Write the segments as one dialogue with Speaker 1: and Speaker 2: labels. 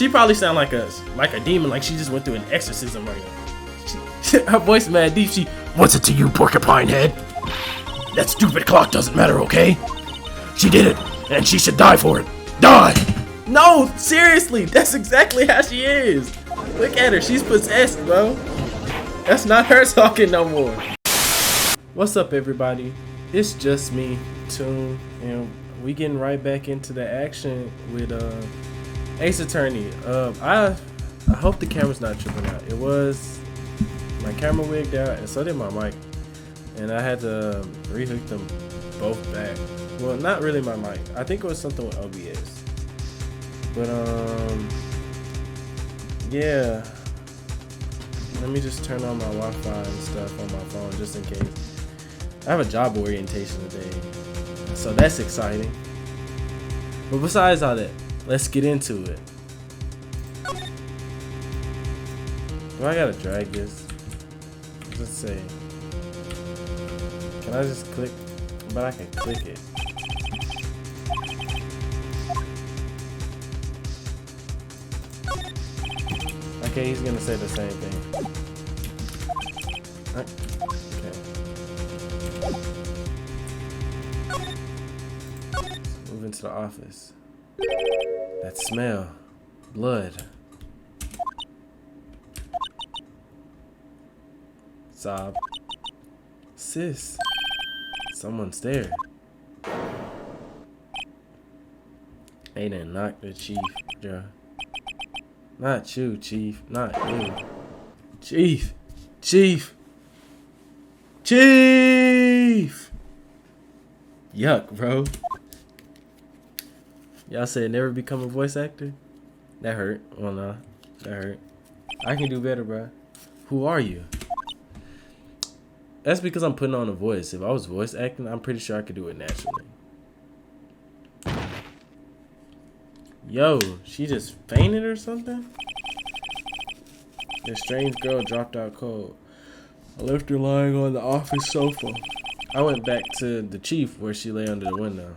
Speaker 1: She probably sound like a demon, like she just went through an exorcism right now. Her voice mad deep. She, what's it to you, porcupine head? That stupid clock doesn't matter, okay? She did it, and she should die for it. Die! No, seriously, that's exactly how she is. Look at her, she's possessed, bro. That's not her talking no more. What's up, everybody? It's just me, Toon, and we getting right back into the action with Ace Attorney. I hope the camera's not tripping out. It was my camera wigged out, and so did my mic, and I had to rehook them both back. Well, not really my mic. I think it was something with OBS. But yeah. Let me just turn on my Wi-Fi and stuff on my phone just in case. I have a job orientation today, so that's exciting. But besides all that, let's get into it. Do I gotta drag this? Let's see. Can I just click? But I can click it. Okay, he's gonna say the same thing. Okay. Move into the office. That smell. Blood. Sob. Sis. Someone's there. They done knocked the chief, bruh. Not you, Chief. Not you. Chief. Chief. Chief. Yuck, bro. Y'all said never become a voice actor? That hurt. Well, nah. That hurt. I can do better, bro. Who are you? That's because I'm putting on a voice. If I was voice acting, I'm pretty sure I could do it naturally. Yo, she just fainted or something? This strange girl dropped out cold. I left her lying on the office sofa. I went back to the chief where she lay under the window.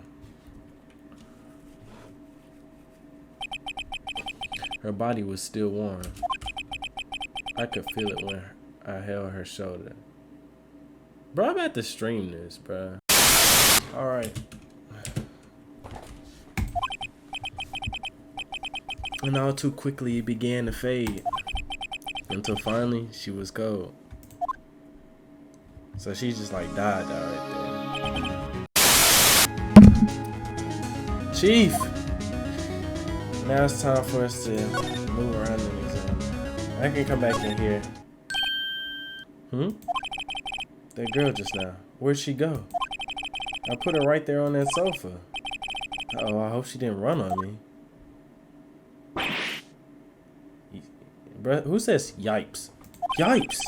Speaker 1: Her body was still warm. I could feel it when I held her shoulder. Bro, I'm about to stream this, bro. Alright. And all too quickly it began to fade. Until finally she was cold. So she just like died right there. Chief! Now it's time for us to move around and examine. I can come back in here. That girl just now. Where'd she go? I put her right there on that sofa. Uh-oh, I hope she didn't run on me. Bruh, who says yipes? Yipes!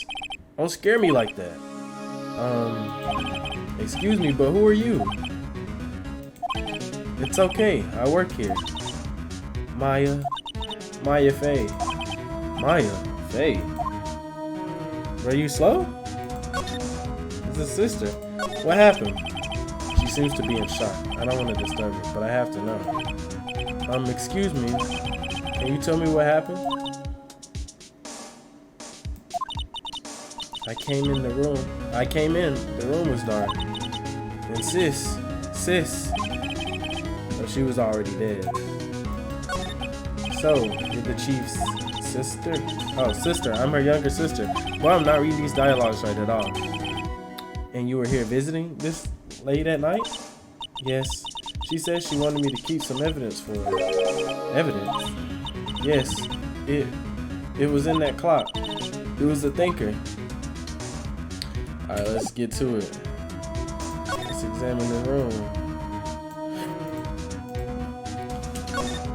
Speaker 1: Don't scare me like that. Excuse me, but who are you? It's okay, I work here. Maya Faye. Maya Faye. Are you slow? It's a sister. What happened? She seems to be in shock. I don't want to disturb her, but I have to know. Excuse me. Can you tell me what happened? I came in. The room was dark. And sis. Well, she was already dead. So, you're the chief's sister? Oh, sister. I'm her younger sister. Well, I'm not reading these dialogues right at all. And you were here visiting this late at night? Yes. She said she wanted me to keep some evidence for her. Evidence? Yes. It was in that clock. It was a thinker. Alright, let's get to it. Let's examine the room.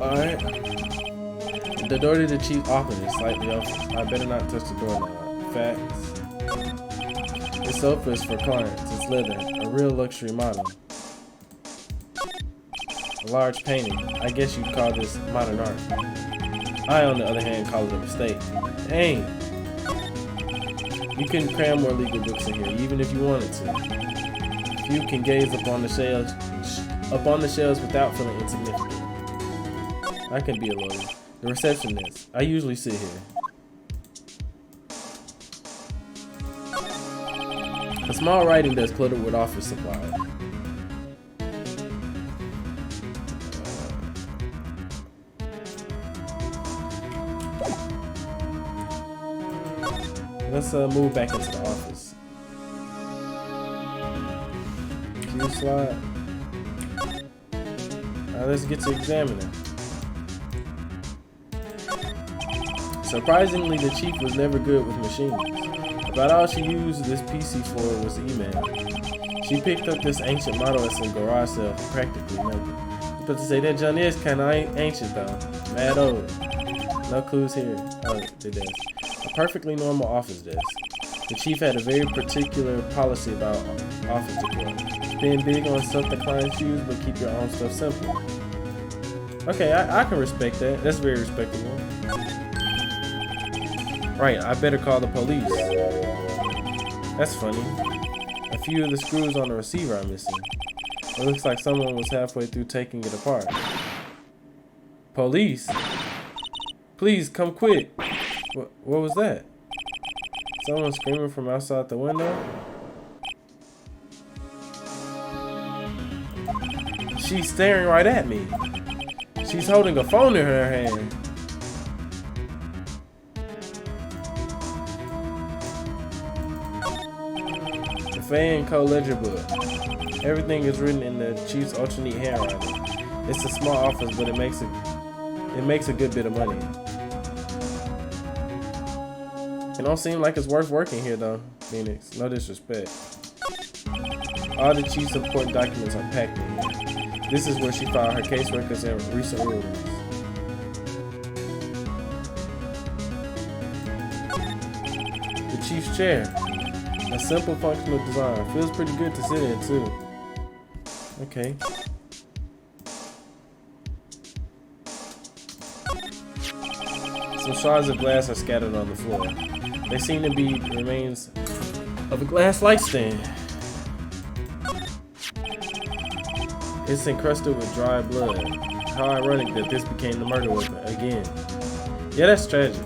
Speaker 1: Alright. The door to the chief's office is slightly open. I better not touch the door now. Facts. The sofa is for clients. It's leather. A real luxury model. A large painting. I guess you'd call this modern art. I, on the other hand, call it a mistake. Dang. You couldn't cram more legal books in here, even if you wanted to. Few can gaze upon the shelves without feeling insignificant. I can be a lawyer. The receptionist. I usually sit here. A small writing desk cluttered with office supplies. Let's move back into the office. Can you slide? Let's get to examining. Surprisingly, the chief was never good with machines. About all she used this PC for was email. She picked up this ancient model at some garage sale for practically nothing. But to say that John is kinda ancient though. Mad old. No clues here. Oh, the desk. A perfectly normal office desk. The chief had a very particular policy about office decor. Being big on stuff that clients use, but keep your own stuff simple. Okay, I can respect that. That's very respectable. Right, I better call the police. That's funny. A few of the screws on the receiver are missing. It looks like someone was halfway through taking it apart. Police? Please, come quick. What was that? Someone screaming from outside the window? She's staring right at me. She's holding a phone in her hand. The fan code ledger book. Everything is written in the chief's ultra neat handwriting. It's a small office, but it makes a good bit of money. It don't seem like it's worth working here though, Phoenix. No disrespect. All the chief's important documents are packed in here. This is where she filed her case records and recent rulings. The chief's chair. A simple functional design. Feels pretty good to sit in too. Okay. Some shards of glass are scattered on the floor. They seem to be remains of a glass light stand. It's encrusted with dry blood. How ironic that this became the murder weapon again. Yeah, that's tragic.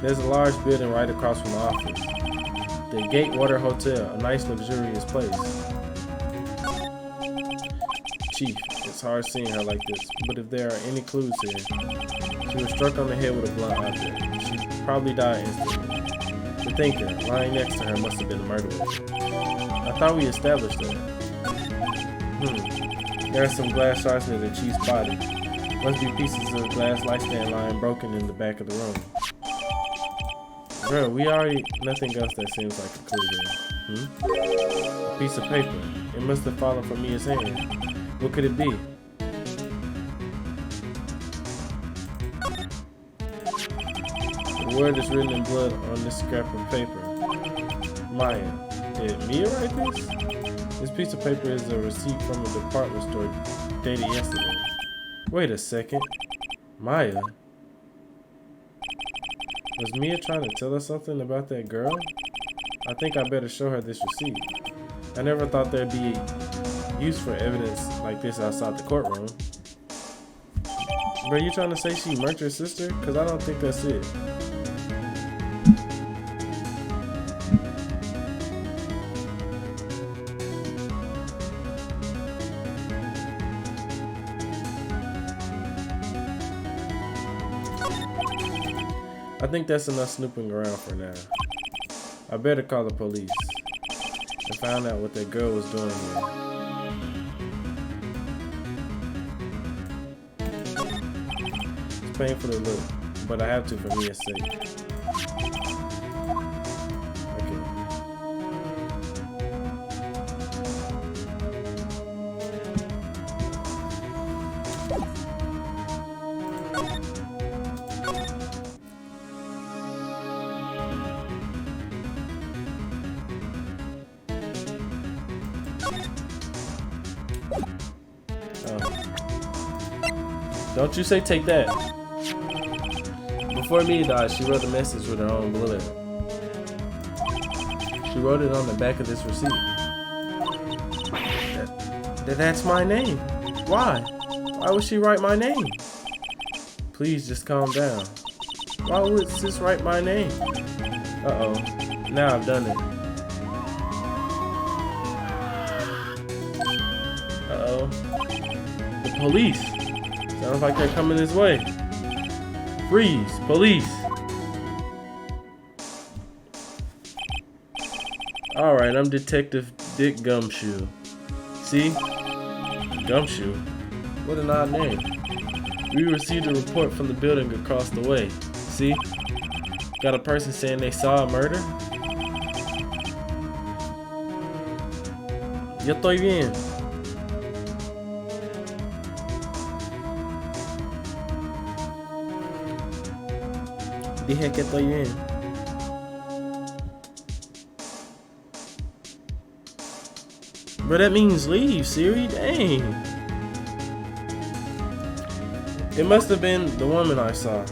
Speaker 1: There's a large building right across from the office. The Gatewater Hotel, a nice luxurious place. Chief, it's hard seeing her like this, but if there are any clues here. She was struck on the head with a blunt object. She probably died instantly. The thinker, lying next to her, must have been the murderer. I thought we established that. There are some glass shards near the chief's body. Must be pieces of glass light stand lying broken in the back of the room. Bro, we already... Nothing else that seems like a clue here. A piece of paper. It must have fallen from Mia's hand. What could it be? The word is written in blood on this scrap of paper. Maya. Did Mia write this? This piece of paper is a receipt from a department store dated yesterday. Wait a second. Maya? Was Mia trying to tell us something about that girl? I think I better show her this receipt. I never thought there'd be use for evidence like this outside the courtroom. Bro, you trying to say she murdered her sister? Cause I don't think that's it. I think that's enough snooping around for now. I better call the police and find out what that girl was doing here. It's painful to look, but I have to for Mia's sake. Don't you say take that. Before Mia died, she wrote a message with her own blood. She wrote it on the back of this receipt. That's my name. Why? Why would she write my name? Please just calm down. Why would sis write my name? Uh-oh. Now I've done it. Uh-oh. The police. Sounds like they're coming this way. Freeze! Police! Alright, I'm Detective Dick Gumshoe. See? Gumshoe? What an odd name. We received a report from the building across the way. See? Got a person saying they saw a murder? Yo estoy bien. Dije que estoy bien. Bro, that means leave, Siri. Dang. It must have been the woman I saw.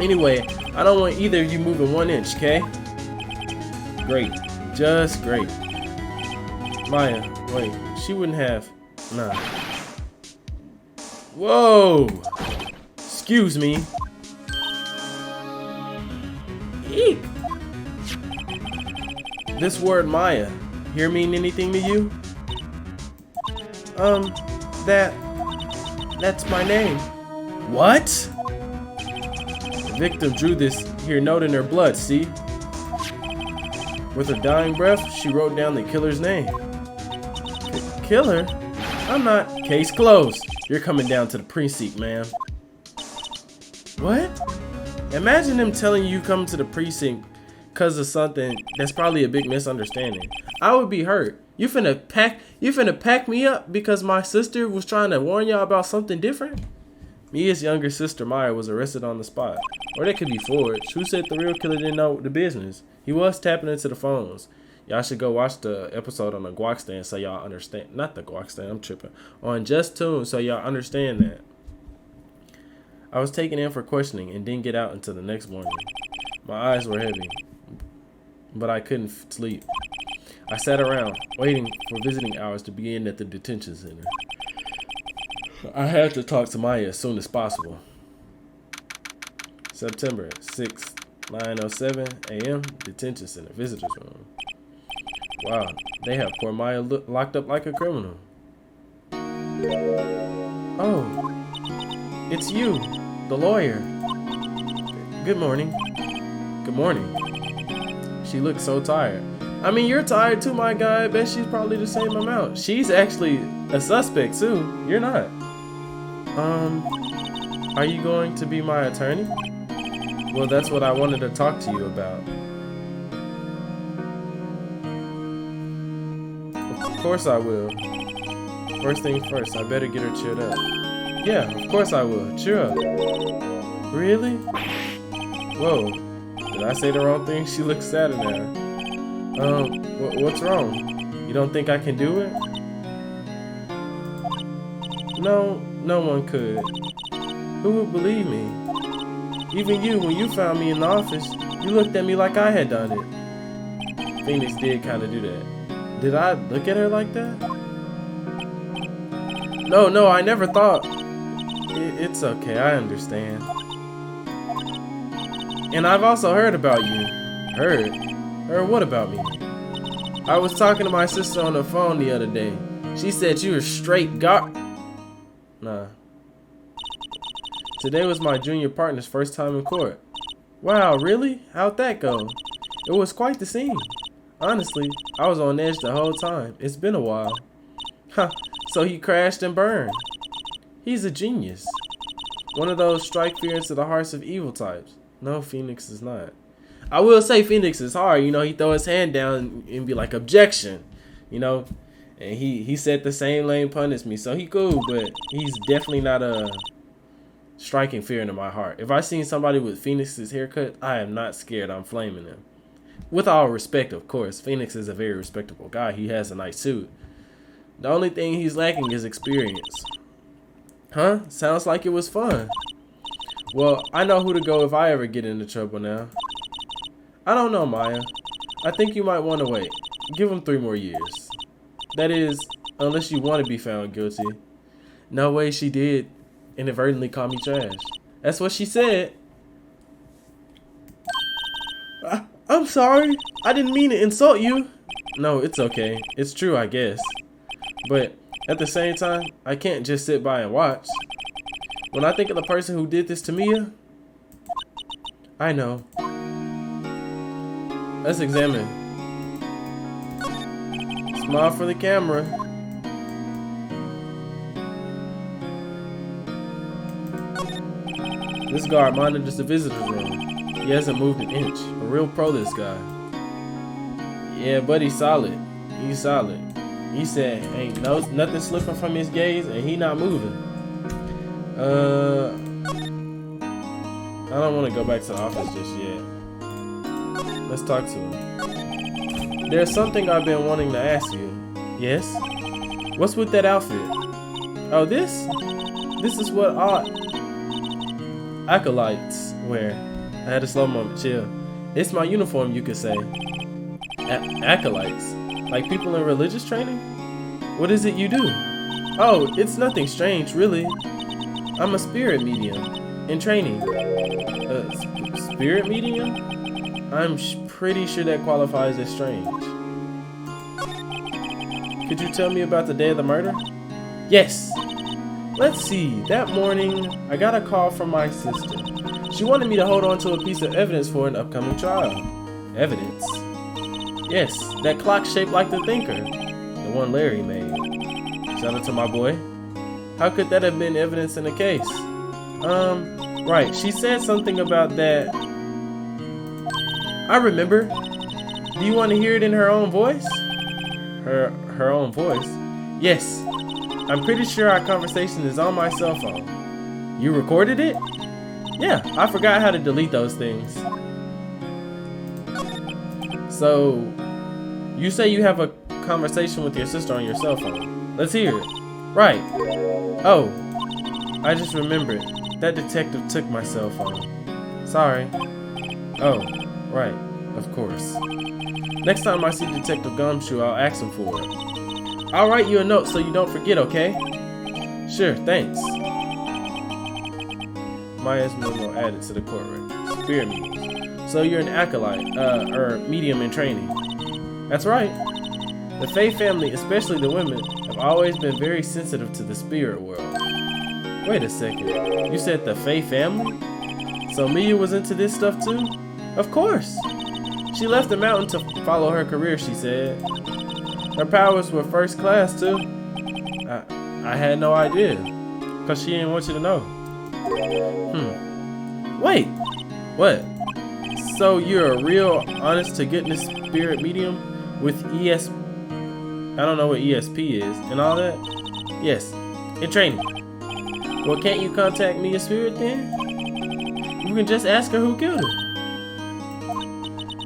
Speaker 1: Anyway, I don't want either of you moving 1 inch, okay? Great. Just great. Maya, wait. She wouldn't have. Nah. Whoa! Excuse me. Eek. This word Maya, here mean anything to you? That's my name. What? The victim drew this here note in her blood, see? With her dying breath, she wrote down the killer's name. Killer? I'm not. Case closed. You're coming down to the precinct, ma'am. What? Imagine them telling you come to the precinct because of something that's probably a big misunderstanding. I would be hurt. You finna pack me up because my sister was trying to warn y'all about something different? Mia's younger sister Maya was arrested on the spot. Or that could be forged. Who said the real killer didn't know the business? He was tapping into the phones. Y'all should go watch the episode on the guac stand so y'all understand. Not the guac stand, I'm tripping. On Just Toon so y'all understand that. I was taken in for questioning and didn't get out until the next morning. My eyes were heavy, but I couldn't sleep. I sat around, waiting for visiting hours to begin at the detention center. I had to talk to Maya as soon as possible. September 6th, 9:07 a.m. Detention center, visitors room. Wow, they have poor Maya locked up like a criminal. Oh, it's you, the lawyer. Good morning. Good morning. She looked so tired. I mean, you're tired too, my guy. I bet she's probably the same amount. She's actually a suspect too. You're not. Are you going to be my attorney? Well, that's what I wanted to talk to you about. Of course I will. First things first, I better get her cheered up. Yeah, of course I will. Cheer up. Really? Whoa. Did I say the wrong thing? She looks sadder now. What's wrong? You don't think I can do it? No, no one could. Who would believe me? Even you, when you found me in the office, you looked at me like I had done it. Phoenix did kind of do that. Did I look at her like that? No, I never thought. It's okay, I understand. And I've also heard about you. Heard? Heard what about me? I was talking to my sister on the phone the other day. She said you were straight Nah. Today was my junior partner's first time in court. Wow, really? How'd that go? It was quite the scene. Honestly, I was on edge the whole time. It's been a while. Huh, so he crashed and burned. He's a genius. One of those strike fear into the hearts of evil types. No, Phoenix is not. I will say Phoenix is hard. You know, he throw his hand down and be like, objection. You know, and he said the same lane pun as me. So he cool, but he's definitely not a striking fear into my heart. If I seen somebody with Phoenix's haircut, I am not scared. I'm flaming him. With all respect, of course. Phoenix is a very respectable guy. He has a nice suit. The only thing he's lacking is experience. Huh? Sounds like it was fun. Well, I know who to go if I ever get into trouble now. I don't know, Maya. I think you might want to wait. Give him 3 more years. That is, unless you want to be found guilty. No way she did inadvertently call me trash. That's what she said. I'm sorry. I didn't mean to insult you. No, it's okay. It's true, I guess. But at the same time, I can't just sit by and watch. When I think of the person who did this to Mia, I know. Let's examine. Smile for the camera. This guard monitors the visitor's room. He hasn't moved an inch. A real pro, this guy. Yeah, but he's solid. He's solid. He said ain't nothing slipping from his gaze and he not moving. I don't want to go back to the office just yet. Let's talk to him. There's something I've been wanting to ask you. Yes? What's with that outfit? Oh, this? This is what acolytes wear. I had a slow moment. Chill. It's my uniform, you could say. Acolytes? Like people in religious training? What is it you do? Oh, it's nothing strange, really. I'm a spirit medium in training. Spirit medium? I'm pretty sure that qualifies as strange. Could you tell me about the day of the murder? Yes. Let's see. That morning, I got a call from my sister. She wanted me to hold on to a piece of evidence for an upcoming trial. Evidence? Yes, that clock shaped like the thinker. The one Larry made. Shout out to my boy. How could that have been evidence in the case? Right. She said something about that. I remember. Do you want to hear it in her own voice? Her own voice? Yes. I'm pretty sure our conversation is on my cell phone. You recorded it? Yeah, I forgot how to delete those things. So, you say you have a conversation with your sister on your cell phone. Let's hear it. Right. Oh, I just remembered. That detective took my cell phone. Sorry. Oh, right. Of course. Next time I see Detective Gumshoe, I'll ask him for it. I'll write you a note so you don't forget, okay? Sure, thanks. Maya's memo added to the court record. Spirit medium. So you're an acolyte, or medium in training. That's right. The Faye family, especially the women, have always been very sensitive to the spirit world. Wait a second. You said the Faye family? So Mia was into this stuff too? Of course. She left the mountain to follow her career, she said. Her powers were first class too. I had no idea. Cause she didn't want you to know. Wait. What? So you're a real honest to goodness spirit medium with ES... I don't know what ESP is and all that? Yes. In training. Well, can't you contact Mia's spirit then? You can just ask her who killed her.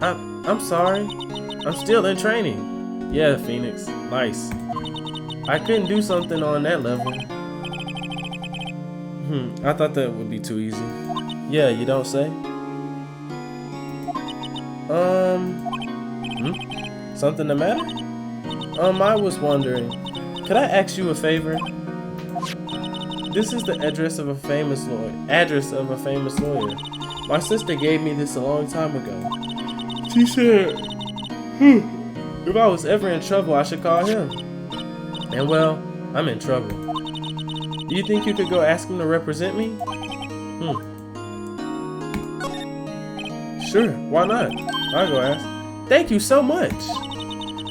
Speaker 1: I'm sorry. I'm still in training. Yeah, Phoenix. Nice. I couldn't do something on that level. I thought that would be too easy. Yeah, you don't say? Something the matter? I was wondering, could I ask you a favor? This is the address of a famous lawyer. My sister gave me this a long time ago. She said, if I was ever in trouble, I should call him. And well, I'm in trouble. Do you think you could go ask him to represent me? Sure, why not? I'll go ask. Thank you so much.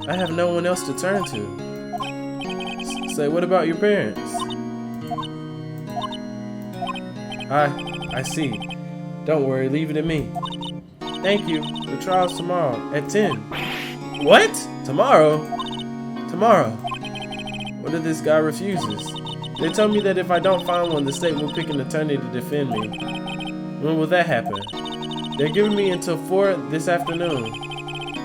Speaker 1: I have no one else to turn to. Say, what about your parents? I see. Don't worry, leave it to me. Thank you. The trial's tomorrow at 10. What? Tomorrow? Tomorrow. What if this guy refuses? They told me that if I don't find one, the state will pick an attorney to defend me. When will that happen? They're giving me until 4 this afternoon.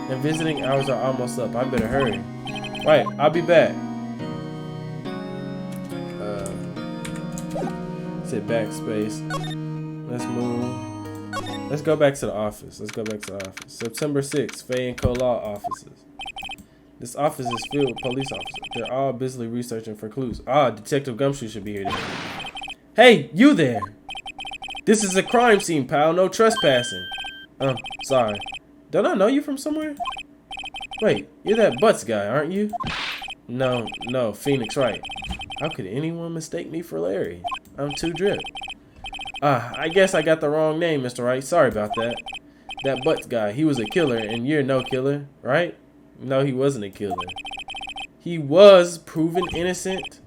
Speaker 1: And visiting hours are almost up. I better hurry. Right, I'll be back. Hit backspace. Let's move. Let's go back to the office. September 6th, Faye and Co-Law offices. This office is filled with police officers. They're all busily researching for clues. Detective Gumshoe should be here today. Hey, you there! This is a crime scene, pal. No trespassing. Sorry. Don't I know you from somewhere? Wait, you're that Butts guy, aren't you? No, Phoenix Wright. How could anyone mistake me for Larry? I'm too drip. I guess I got the wrong name, Mr. Wright. Sorry about that. That Butts guy, he was a killer, and you're no killer, right? No, he wasn't a killer. He was proven innocent.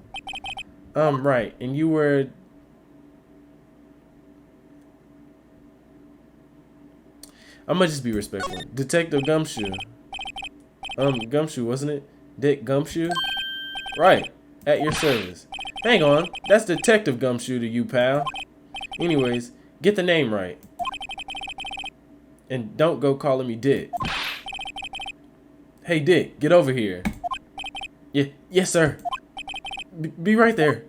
Speaker 1: Right, and you were... I'm gonna just be respectful. Detective Gumshoe. Gumshoe, wasn't it? Dick Gumshoe? Right, at your service. Hang on, that's Detective Gumshoe to you, pal. Anyways, get the name right. And don't go calling me Dick. Hey, Dick, get over here. Yes, sir. Be right there.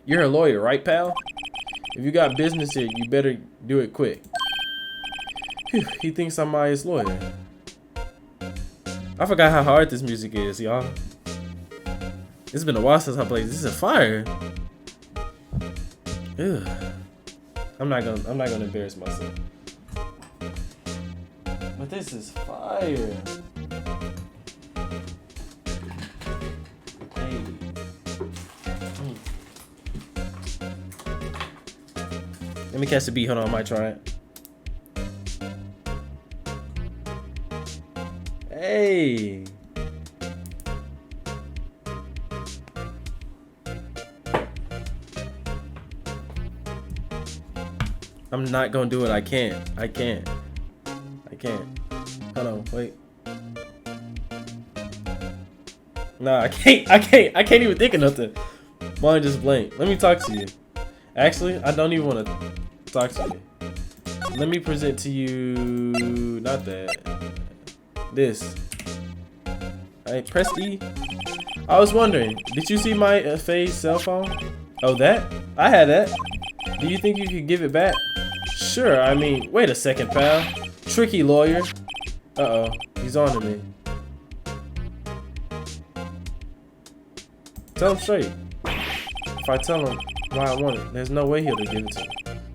Speaker 1: You're a lawyer, right, pal? If you got business here, you better do it quick. Phew, he thinks I'm Maya's lawyer. I forgot how hard this music is, y'all. It's been a while since I played. This is fire. Ugh. I'm not gonna embarrass myself. But this is fire. Hey. Let me catch the beat. Hold on, I might try it. Hey. I'm not gonna do it. I can't. Hold on, wait. Nah, I can't even think of nothing. Mine just blank. Let me talk to you. Actually, I don't even want to talk to you. Let me present to you, not that. This. Alright, press E. I was wondering, did you see my Faye's cell phone? Oh, that? I had that. Do you think you could give it back? Sure, I mean, wait a second, pal. Tricky lawyer. Uh-oh, he's on to me. Tell him straight. If I tell him why I want it, there's no way he'll give it to me.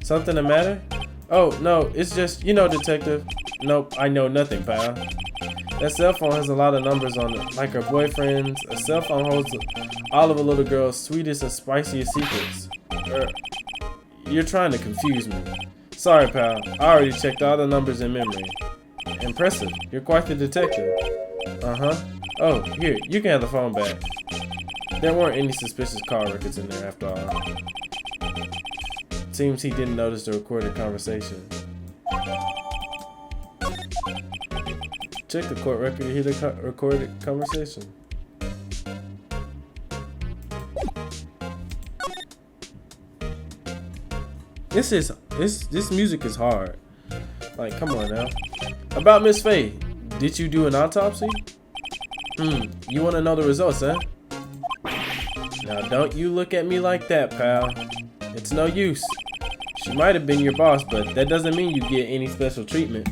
Speaker 1: Something the matter? Oh, no, it's just, you know, detective. Nope, I know nothing, pal. That cell phone has a lot of numbers on it, like her boyfriend's. A cell phone holds all of a little girl's sweetest and spiciest secrets. You're trying to confuse me. Sorry, pal. I already checked all the numbers in memory. Impressive. You're quite the detective. Uh-huh. Oh, here, you can have the phone back. There weren't any suspicious car records in there after all. Seems he didn't notice the recorded conversation. Check the court record to hear the recorded conversation. This music is hard. Like, come on now. About Miss Faye, did you do an autopsy? You want to know the results, huh? Now, don't you look at me like that, pal. It's no use. She might have been your boss, but that doesn't mean you get any special treatment.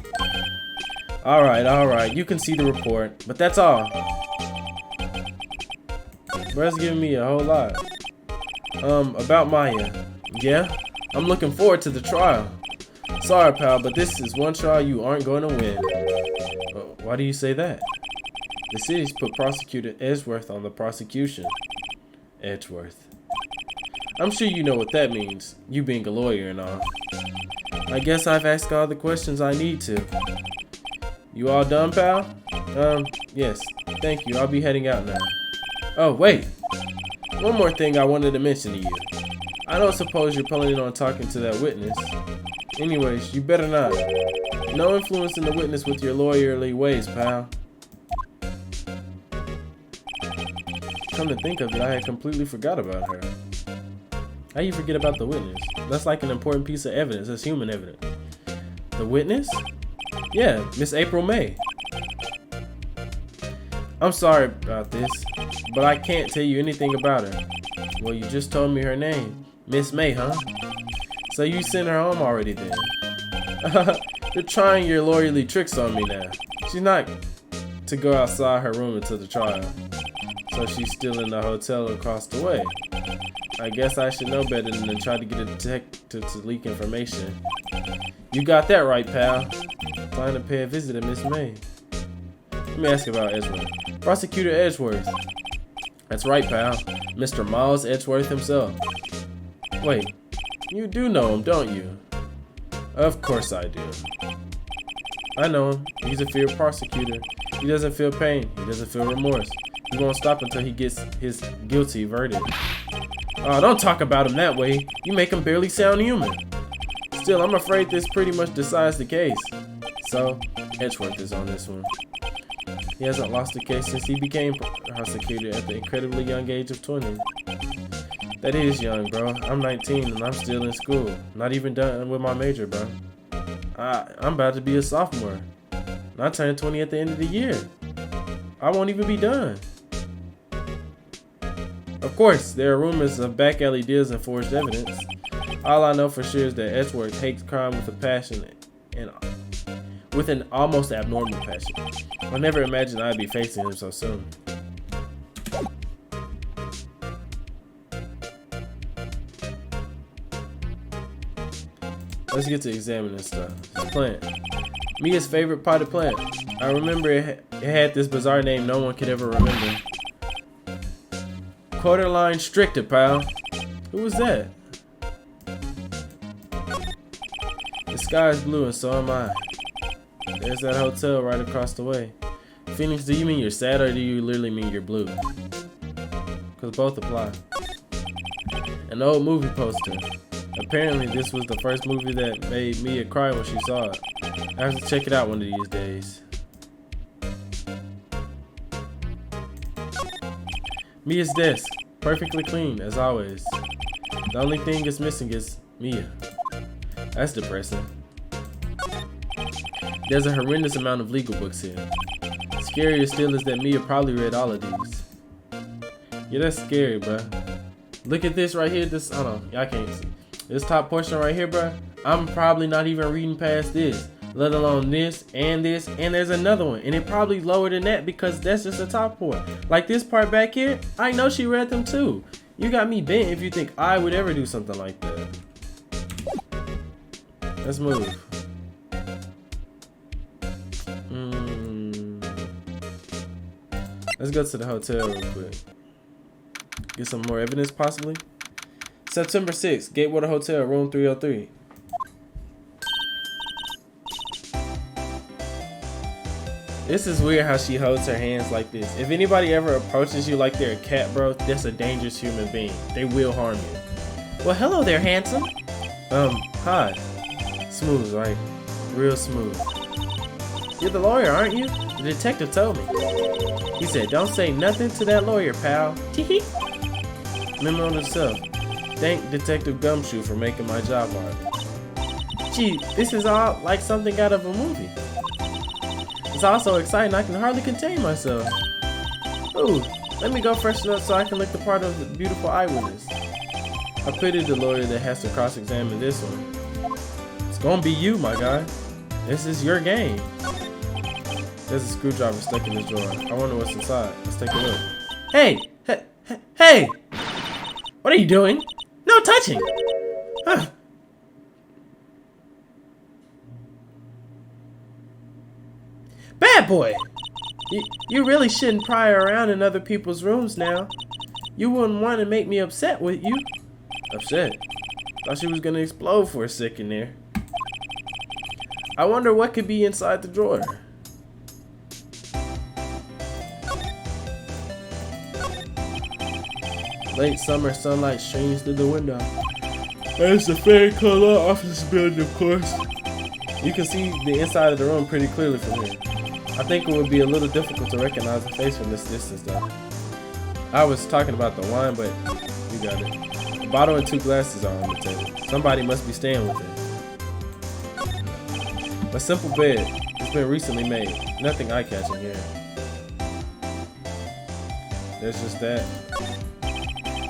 Speaker 1: Alright, you can see the report, but that's all. Bruh's giving me a whole lot. About Maya. Yeah? I'm looking forward to the trial. Sorry, pal, but this is one trial you aren't going to win. Why do you say that? The city's put Prosecutor Edgeworth on the prosecution. Edgeworth. I'm sure you know what that means, you being a lawyer and all. I guess I've asked all the questions I need to. You all done, pal? Yes. Thank you. I'll be heading out now. Oh, wait. One more thing I wanted to mention to you. I don't suppose you're planning on talking to that witness. Anyways, you better not. No influencing the witness with your lawyerly ways, pal. Come to think of it, I had completely forgot about her. How you forget about the witness? That's like an important piece of evidence. That's human evidence. The witness? Yeah, Miss April May. I'm sorry about this, but I can't tell you anything about her. Well, you just told me her name. Miss May, huh? So you sent her home already then? You're trying your lawyerly tricks on me now. She's not to go outside her room until the trial. So she's still in the hotel across the way. I guess I should know better than to try to get a detective to leak information. You got that right, pal. Plan to pay a visit to Miss May. Let me ask about Edgeworth. Prosecutor Edgeworth. That's right, pal. Mr. Miles Edgeworth himself. Wait, you do know him, don't you? Of course I do. I know him. He's a feared prosecutor. He doesn't feel pain. He doesn't feel remorse. He won't stop until he gets his guilty verdict. Oh, don't talk about him that way. You make him barely sound human. Still, I'm afraid this pretty much decides the case. So, Edgeworth is on this one. He hasn't lost a case since he became prosecutor at the incredibly young age of 20. That is young, bro. I'm 19 and I'm still in school. Not even done with my major, bro. I'm about to be a sophomore. And I turn 20 at the end of the year. I won't even be done. Of course, there are rumors of back alley deals and forged evidence. All I know for sure is that Edgeworth hates crime with a passion and with an almost abnormal passion. I never imagined I'd be facing him so soon. Let's get to examining stuff. This plant. Mia's favorite potted plant. I remember it had this bizarre name no one could ever remember. Quarterline Stricta, pal. Who was that? The sky is blue and so am I. There's that hotel right across the way. Phoenix, do you mean you're sad or do you literally mean you're blue? Because both apply. An old movie poster. Apparently this was the first movie that made Mia cry when she saw it. I have to check it out one of these days. Mia's desk. Perfectly clean, as always. The only thing it's missing is Mia. That's depressing. There's a horrendous amount of legal books here. Scarier still is that Mia probably read all of these. Yeah, that's scary, bruh. Look at this right here. This, hold on, y'all can't see. This top portion right here, bruh. I'm probably not even reading past this, let alone this, and there's another one. And it probably lower than that because that's just the top part. Like this part back here, I know she read them too. You got me bent if you think I would ever do something like that. Let's move. Let's go to the hotel real quick. Get some more evidence possibly. September 6th, Gatewater Hotel, room 303. This is weird how she holds her hands like this. If anybody ever approaches you like they're a cat, bro, that's a dangerous human being. They will harm you. Well, hello there, handsome. Hi. Smooth, right? Real smooth. You're the lawyer, aren't you? The detective told me. He said, don't say nothing to that lawyer, pal. Teehee. Memo to self. Thank Detective Gumshoe for making my job hard. Gee, this is all like something out of a movie. It's all so exciting I can hardly contain myself. Ooh, let me go freshen up so I can look the part of the beautiful eyewitness. I pity the lawyer that has to cross-examine this one. It's gonna be you, my guy. This is your game. There's a screwdriver stuck in this drawer. I wonder what's inside. Let's take a look. Hey! Hey! What are you doing? No touching! Huh. Bad boy! You really shouldn't pry around in other people's rooms now. You wouldn't want to make me upset with you. Upset? Thought she was gonna explode for a second there. I wonder what could be inside the drawer. Late summer sunlight streams through the window. It's a fair color office building, of course. You can see the inside of the room pretty clearly from here. I think it would be a little difficult to recognize the face from this distance, though. I was talking about the wine, but you got it. The bottle and 2 glasses are on the table. Somebody must be staying with it. A simple bed. It's been recently made. Nothing eye-catching here. There's just that.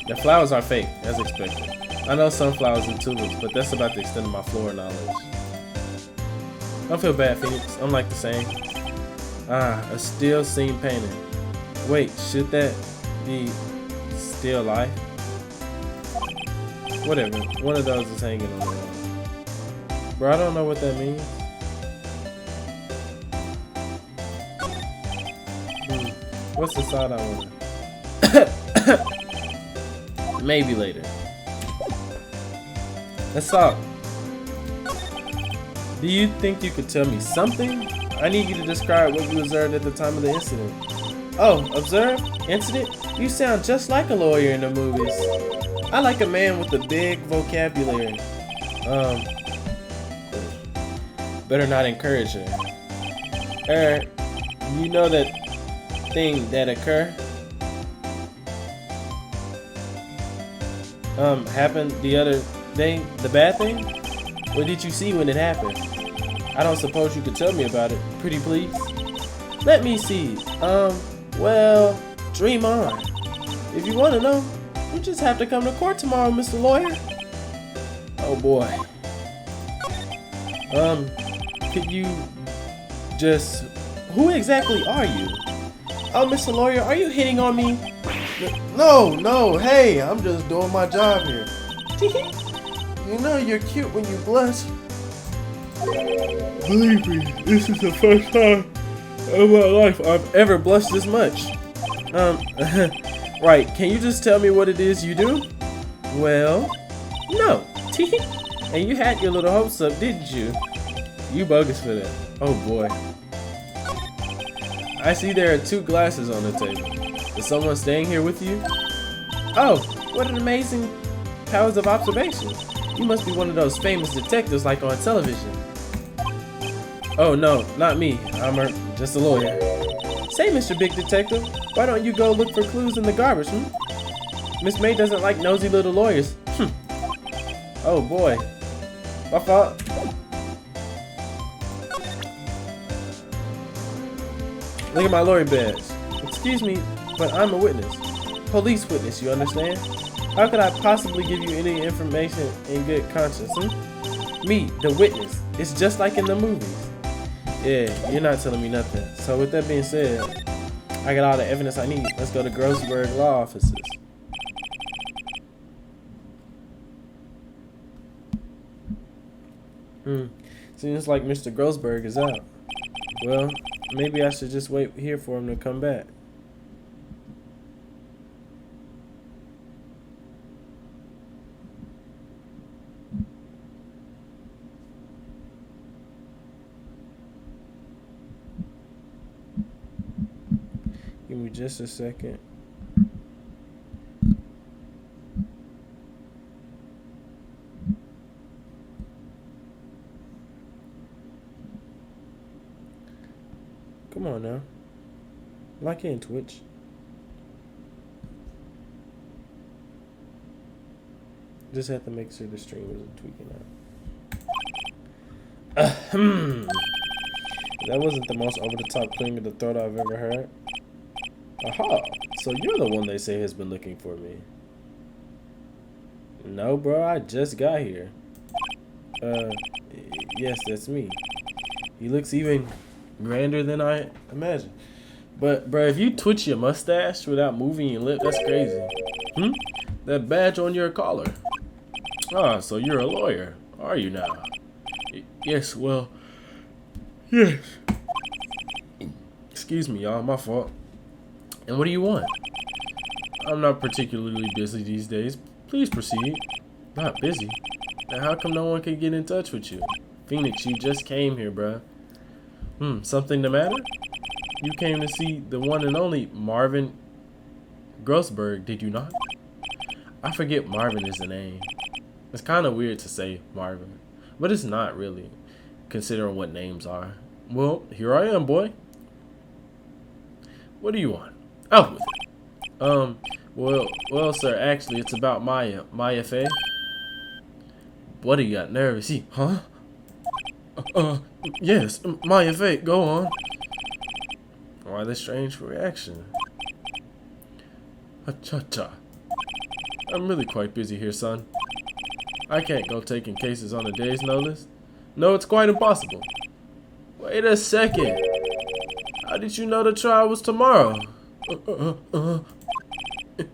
Speaker 1: The flowers are fake, as expected. I know sunflowers and tulips, but that's about the extent of my floor knowledge. Don't feel bad, Phoenix. I'm like the same. Ah, a still scene painting. Wait, should that be still life? Whatever. One of those is hanging on the wall. Bro, I don't know what that means. What's the side I want? Maybe later. Let's talk. Do you think you could tell me something? I need you to describe what you observed at the time of the incident. Oh, observe? Incident? You sound just like a lawyer in the movies. I like a man with a big vocabulary. Better not encourage her. You know that thing that occurred? Happened the other day? The bad thing? What did you see when it happened? I don't suppose you could tell me about it. Pretty please? Let me see. Well, dream on. If you want to know, you just have to come to court tomorrow, Mr. Lawyer. Oh boy. Could you just... Who exactly are you? Oh, Mr. Lawyer, are you hitting on me? No, hey, I'm just doing my job here. You know you're cute when you blush. Believe me, this is the first time in my life I've ever blushed this much. Right, can you just tell me what it is you do? Well, no. And you had your little hopes up, didn't you? You bogus for that. Oh boy. I see there are 2 glasses on the table. Is someone staying here with you? Oh, what an amazing powers of observation. You must be one of those famous detectives like on television. Oh no, not me. I'm just a lawyer. Say, Mr. Big Detective, why don't you go look for clues in the garbage, Miss May doesn't like nosy little lawyers. Oh boy. My fault. Look at my lawyer badge. Excuse me, but I'm a witness. Police witness, you understand? How could I possibly give you any information in good conscience, Me, the witness. It's just like in the movies. Yeah, you're not telling me nothing. So with that being said, I got all the evidence I need. Let's go to Grossberg Law Offices. Seems like Mr. Grossberg is out. Well, maybe I should just wait here for him to come back. Give me just a second. Come on now. Like in Twitch. Just have to make sure the stream isn't tweaking out. That wasn't the most over-the-top clean of the throat I've ever heard. Aha! So you're the one they say has been looking for me. No, bro, I just got here. Yes, that's me. He looks even grander than I imagined. But, bro, if you twitch your mustache without moving your lip, that's crazy. That badge on your collar. Ah, so you're a lawyer, are you now? Yes, well, yes. Excuse me, y'all, my fault. And what do you want? I'm not particularly busy these days. Please proceed. Not busy? Now how come no one can get in touch with you? Phoenix, you just came here, bruh. Something the matter? You came to see the one and only Marvin Grossberg, did you not? I forget Marvin is the name. It's kind of weird to say Marvin, but it's not really, considering what names are. Well, here I am, boy. What do you want? Out with it. Well, sir, actually, it's about Maya Fey. What do you got nervous? Huh? Yes, Maya Fey, go on. Why the strange reaction? Ha-cha-cha. I'm really quite busy here, son. I can't go taking cases on a day's notice. No, it's quite impossible. Wait a second. How did you know the trial was tomorrow?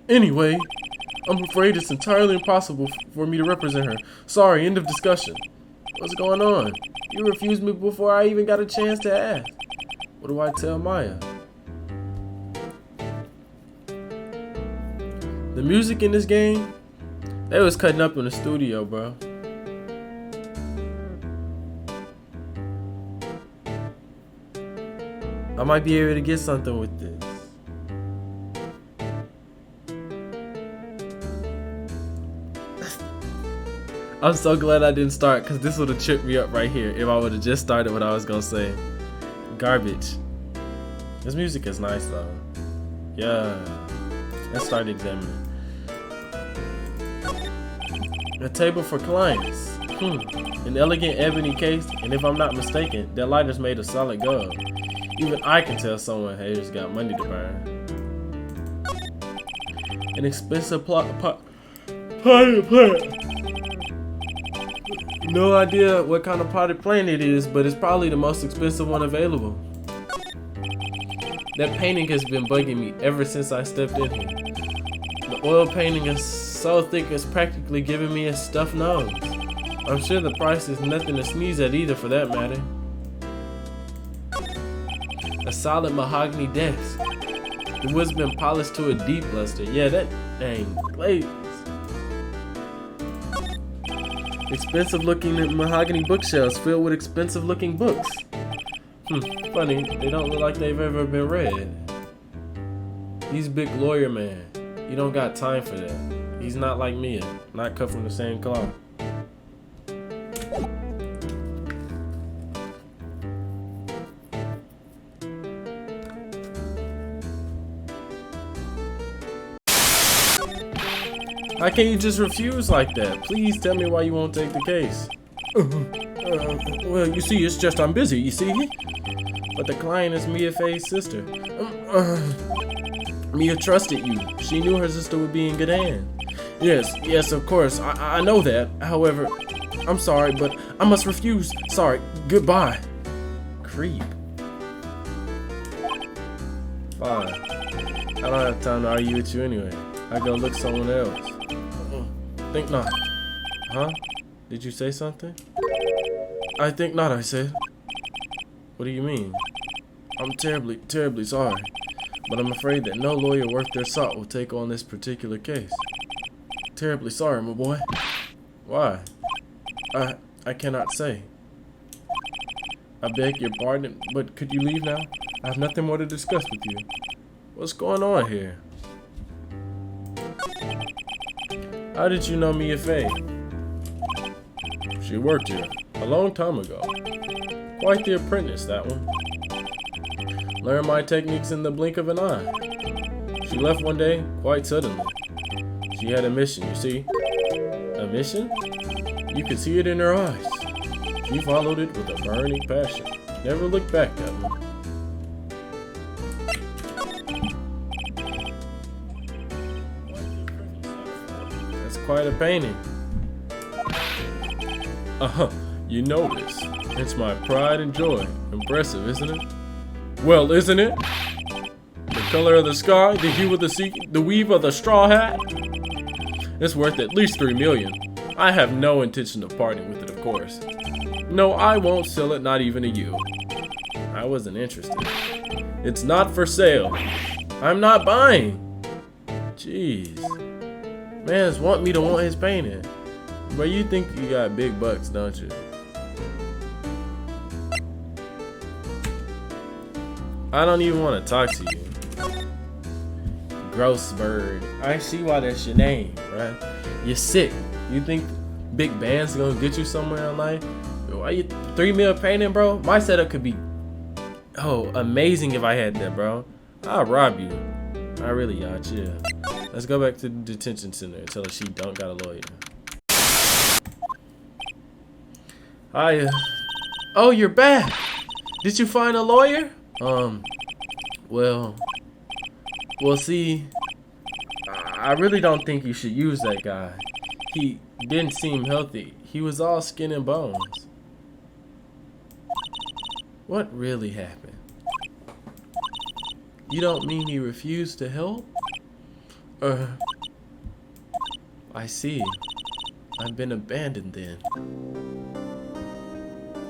Speaker 1: Anyway, I'm afraid it's entirely impossible for me to represent her. Sorry, end of discussion. What's going on? You refused me before I even got a chance to ask. What do I tell Maya? The music in this game, they was cutting up in the studio, bro. I might be able to get something with this. I'm so glad I didn't start, because this would have tripped me up right here if I would have just started what I was going to say. Garbage. This music is nice, though. Yeah. Let's start examining. A table for clients. An elegant ebony case, and if I'm not mistaken, that lighter's made of solid gold. Even I can tell someone has got money to burn. An expensive potted plant. No idea what kind of potted plant it is, but it's probably the most expensive one available. That painting has been bugging me ever since I stepped in here. The oil painting is so thick it's practically giving me a stuffed nose. I'm sure the price is nothing to sneeze at either, for that matter. A solid mahogany desk. The wood's been polished to a deep luster. Yeah, that dang glaze. Expensive looking mahogany bookshelves filled with expensive looking books. Funny, they don't look like they've ever been read. He's big lawyer man. You don't got time for that. He's not like me, not cut from the same cloth. How can you just refuse like that? Please tell me why you won't take the case. Well, you see, it's just I'm busy, you see? But the client is Mia Faye's sister. Mia trusted you. She knew her sister would be in good hands. Yes, of course. I know that. However, I'm sorry, but I must refuse. Sorry. Goodbye. Creep. Fine. I don't have time to argue with you anyway. I go look someone else. Think not. Huh? Did you say something? I think not, I said. What do you mean? I'm terribly, terribly sorry. But I'm afraid that no lawyer worth their salt will take on this particular case. Terribly sorry, my boy. Why? I cannot say. I beg your pardon, but could you leave now? I have nothing more to discuss with you. What's going on here? How did you know Mia Faye? She worked here a long time ago. Quite the apprentice, that one. Learned my techniques in the blink of an eye. She left one day, quite suddenly. She had a mission, you see. A mission? You could see it in her eyes. She followed it with a burning passion. Never looked back, that one. That's quite a painting. You notice. It's my pride and joy. Impressive, isn't it? Well, isn't it? The color of the sky, the hue of the sea, the weave of the straw hat. It's worth at least 3 million. I have no intention of parting with it, of course. No, I won't sell it, not even to you. I wasn't interested. It's not for sale. I'm not buying. Jeez. Mans want me to want his painting. But you think you got big bucks, don't you? I don't even want to talk to you. Gross bird. I see why that's your name, right? You're sick. You think big bands gonna get you somewhere in life? Why you 3 mil painting, bro? My setup could be amazing if I had that, bro. I'll rob you. I really got you. Let's go back to the detention center and tell her she don't got a lawyer. Hiya. Oh, you're back. Did you find a lawyer? Well, see, I really don't think you should use that guy. He didn't seem healthy. He was all skin and bones. What really happened? You don't mean he refused to help? I see. I've been abandoned then.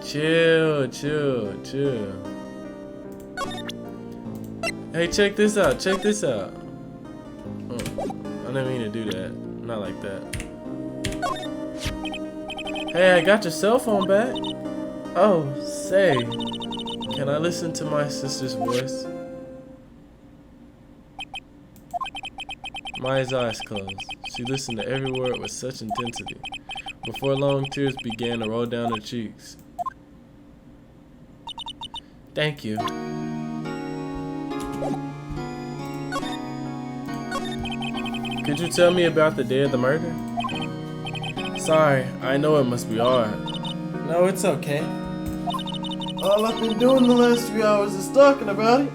Speaker 1: Chill, chill, chill. Hey, check this out, check this out. Oh, I didn't mean to do that. Not like that. Hey, I got your cell phone back. Oh, say, can I listen to my sister's voice? Maya's eyes closed. She listened to every word with such intensity. Before long, tears began to roll down her cheeks. Thank you. Could you tell me about the day of the murder? Sorry, I know it must be hard. No, it's okay. All I've been doing the last 3 hours is talking about it.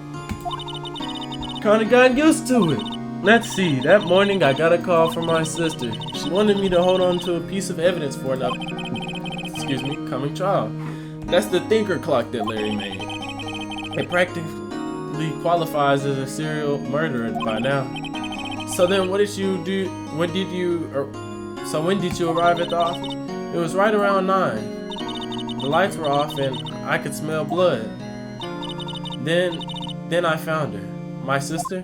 Speaker 1: Kinda got used to it. Let's see, that morning I got a call from my sister. She wanted me to hold on to a piece of evidence for an coming trial. That's the thinker clock that Larry made. It practically qualifies as a serial murderer by now. So then what did you do? When did you arrive at the office? It was right around 9. The lights were off and I could smell blood. Then I found her. My sister?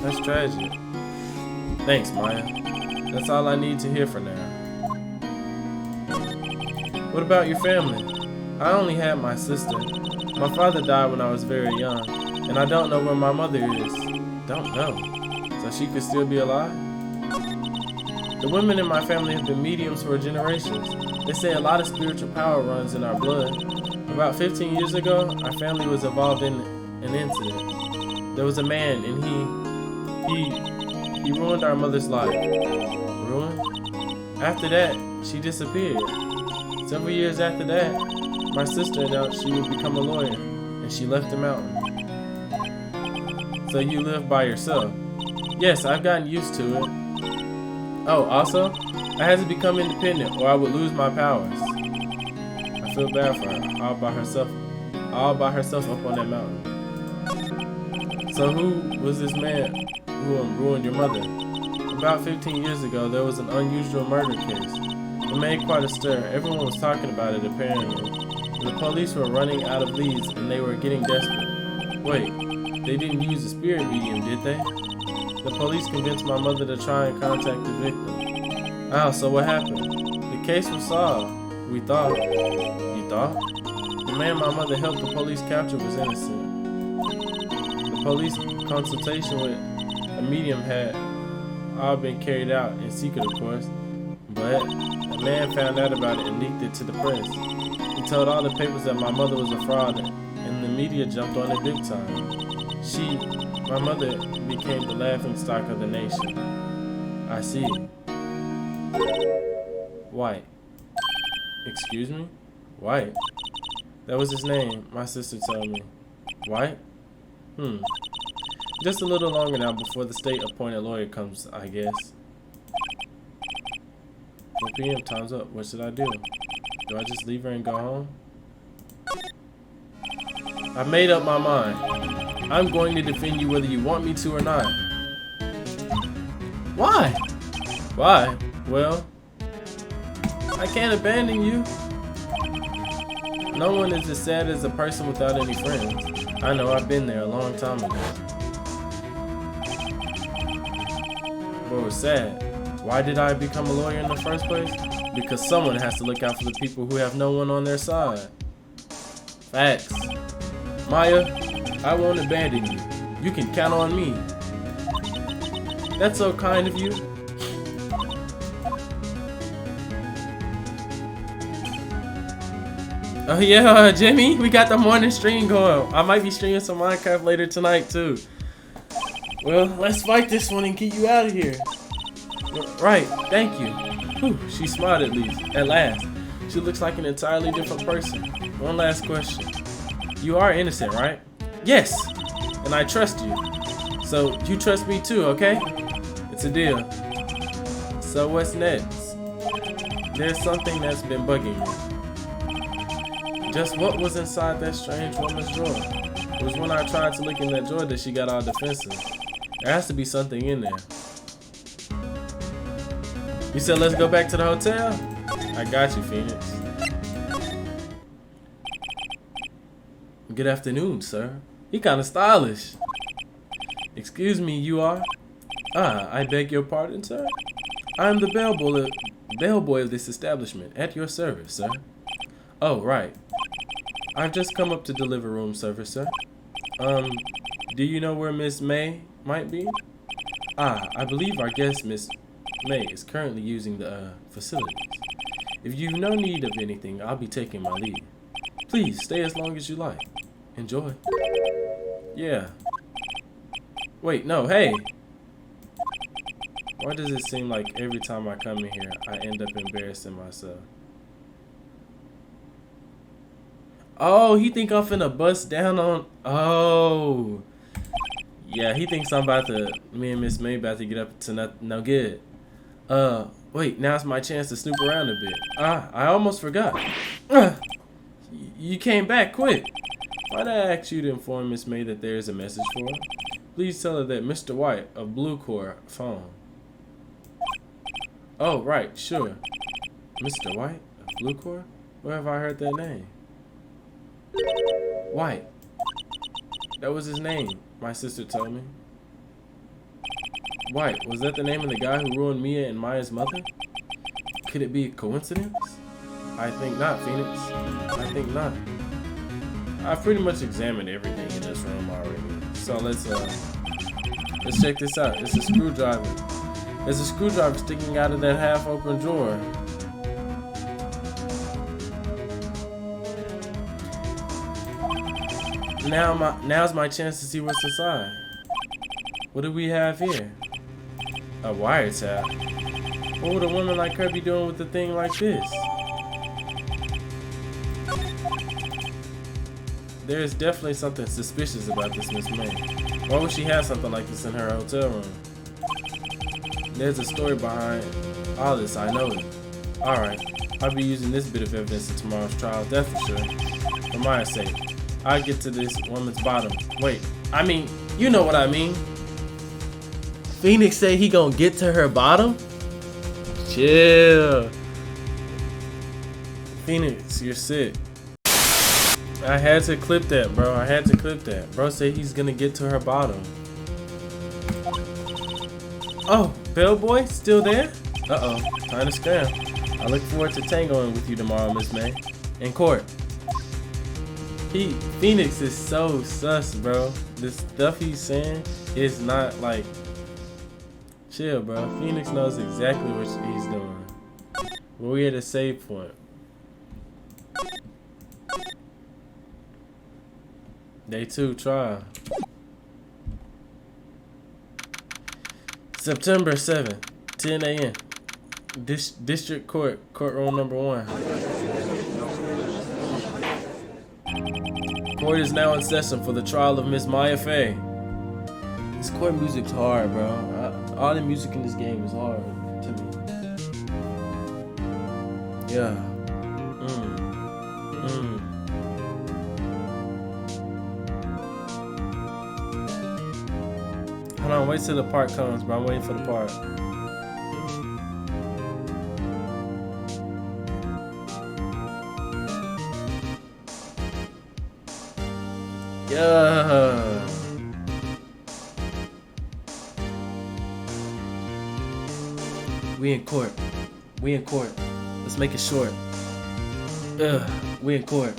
Speaker 1: That's tragic. Thanks, Maya. That's all I need to hear for now. What about your family? I only had my sister. My father died when I was very young, and I don't know where my mother is. Don't know. So she could still be alive? The women in my family have been mediums for generations. They say a lot of spiritual power runs in our blood. About 15 years ago, our family was involved in an incident. There was a man, and he ruined our mother's life. Ruined? After that, she disappeared. Several years after that, my sister announced she would become a lawyer, and she left the mountain. So you live by yourself? Yes, I've gotten used to it. Oh, also, I had to become independent or I would lose my powers. I feel bad for her, all by herself up on that mountain. So who was this man who ruined your mother? About 15 years ago, there was an unusual murder case. It made quite a stir. Everyone was talking about it, apparently. The police were running out of leads, and they were getting desperate. Wait, they didn't use a spirit medium, did they? The police convinced my mother to try and contact the victim. Oh, so what happened? The case was solved. We thought. You thought? The man my mother helped the police capture was innocent. The police consultation with a medium had all been carried out in secret, of course. But a man found out about it and leaked it to the press. He told all the papers that my mother was a fraud, and the media jumped on it big time. My mother became the laughingstock of the nation. I see. White. Excuse me? White. That was his name, my sister told me. White? Just a little longer now before the state-appointed lawyer comes, I guess. 4 p.m. Time's up. What should I do? Do I just leave her and go home? I made up my mind. I'm going to defend you whether you want me to or not. Why? Why? Well, I can't abandon you. No one is as sad as a person without any friends. I know, I've been there a long time ago. But it was sad. Why did I become a lawyer in the first place? Because someone has to look out for the people who have no one on their side. Facts. Maya, I won't abandon you. You can count on me. That's so kind of you. Oh yeah, Jimmy, we got the morning stream going. I might be streaming some Minecraft later tonight too. Well, let's fight this one and get you out of here. Right, thank you. Whew, she smiled at last. She looks like an entirely different person. One last question. You are innocent, right? Yes, and I trust you. So you trust me too, okay? It's a deal. So what's next? There's something that's been bugging me. Just what was inside that strange woman's drawer? It was when I tried to look in that drawer that she got all defensive. There has to be something in there. You said let's go back to the hotel? I got you, Phoenix. Good afternoon, sir. He kinda stylish. Excuse me, you are? Ah, I beg your pardon, sir? I am the bellboy of this establishment, at your service, sir. Oh, right. I've just come up to deliver room service, sir. Do you know where Miss May might be? Ah, I believe our guest, Miss May, is currently using the, facilities. If you've no need of anything, I'll be taking my leave. Please, stay as long as you like. Enjoy. Yeah. Wait, no, hey! Why does it seem like every time I come in here, I end up embarrassing myself? Oh, he think I'm finna bust down on... Oh. Yeah, he thinks I'm about to... Me and Miss May about to get up to no good. Wait, now's my chance to snoop around a bit. Ah, I almost forgot. You came back quick. Why'd I ask you to inform Miss May that there is a message for her? Please tell her that Mr. White of Blue Core phone. Oh, right, sure. Mr. White of Blue Core? Where have I heard that name? White. That was his name, my sister told me. White, was that the name of the guy who ruined Mia and Maya's mother? Could it be a coincidence? I think not, Phoenix. I think not. I've pretty much examined everything in this room already. So let's check this out. It's a screwdriver. There's a screwdriver sticking out of that half-open drawer. Now's my chance to see what's inside. What do we have here? A wiretap. What would a woman like her be doing with a thing like this? There is definitely something suspicious about this Miss May. Why would she have something like this in her hotel room? There's a story behind all this, I know it. Alright, I'll be using this bit of evidence in tomorrow's trial, that's for sure. For my sake, I'll get to this woman's bottom. Wait, I mean, you know what I mean. Phoenix say he gonna get to her bottom? Chill. Phoenix, you're sick. I had to clip that, bro. I had to clip that. Bro said he's gonna get to her bottom. Oh, Bellboy, still there? Uh-oh, time to scram. I look forward to tangoing with you tomorrow, Miss May. In court. Phoenix is so sus, bro. The stuff he's saying is not like... Chill, bro. Phoenix knows exactly what he's doing. We're at a save point. Day 2 trial. September 7th, 10 a.m. District Court, courtroom number 1. Court is now in session for the trial of Miss Maya Fey. This court music's hard, bro. All the music in this game is hard to me. Yeah. Hold on, wait till the part comes, bro. I'm waiting for the part. Yeah. We in court. We in court. Let's make it short. We in court.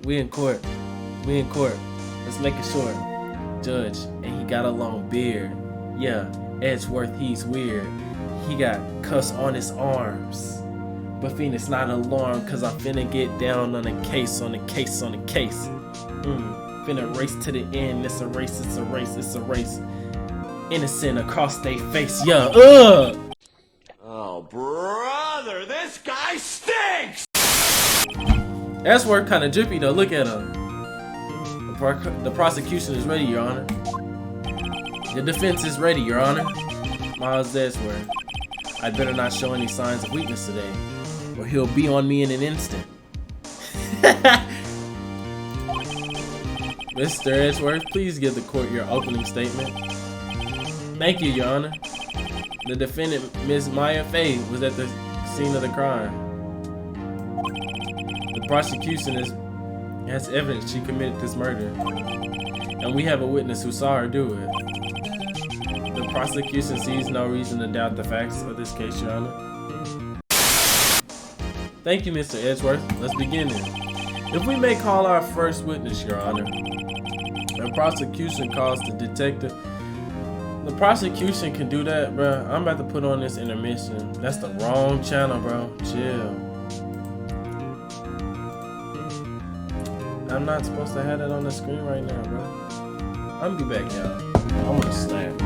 Speaker 1: We in court. We in court. Let's make it short. Judge, and he got a long beard. Yeah, Edgeworth, he's weird. He got cuffs on his arms. But Phoenix not alarmed, cause I'm finna get down on a case, on a case, on a case. Finna race to the end. It's a race, it's a race, it's a race. Innocent across they face, yeah, Oh, brother, this guy stinks! Edgeworth kinda drippy though, look at him. The prosecution is ready, Your Honor. The defense is ready, Your Honor. Miles Edgeworth. I'd better not show any signs of weakness today, or he'll be on me in an instant. Mr. Edgeworth, please give the court your opening statement. Thank you, Your Honor. The defendant, Miss Maya Fey, was at the scene of the crime. The prosecution has evidence she committed this murder, and we have a witness who saw her do it. The prosecution sees no reason to doubt the facts of this case, Your Honor. Thank you, Mr. Edgeworth. Let's begin then. If we may call our first witness, Your Honor. The prosecution calls the detective. The prosecution can do that, bro. I'm about to put on this intermission. That's the wrong channel, bro. Chill. I'm not supposed to have that on the screen right now, bro. I'm gonna be back, y'all. I'm gonna snap.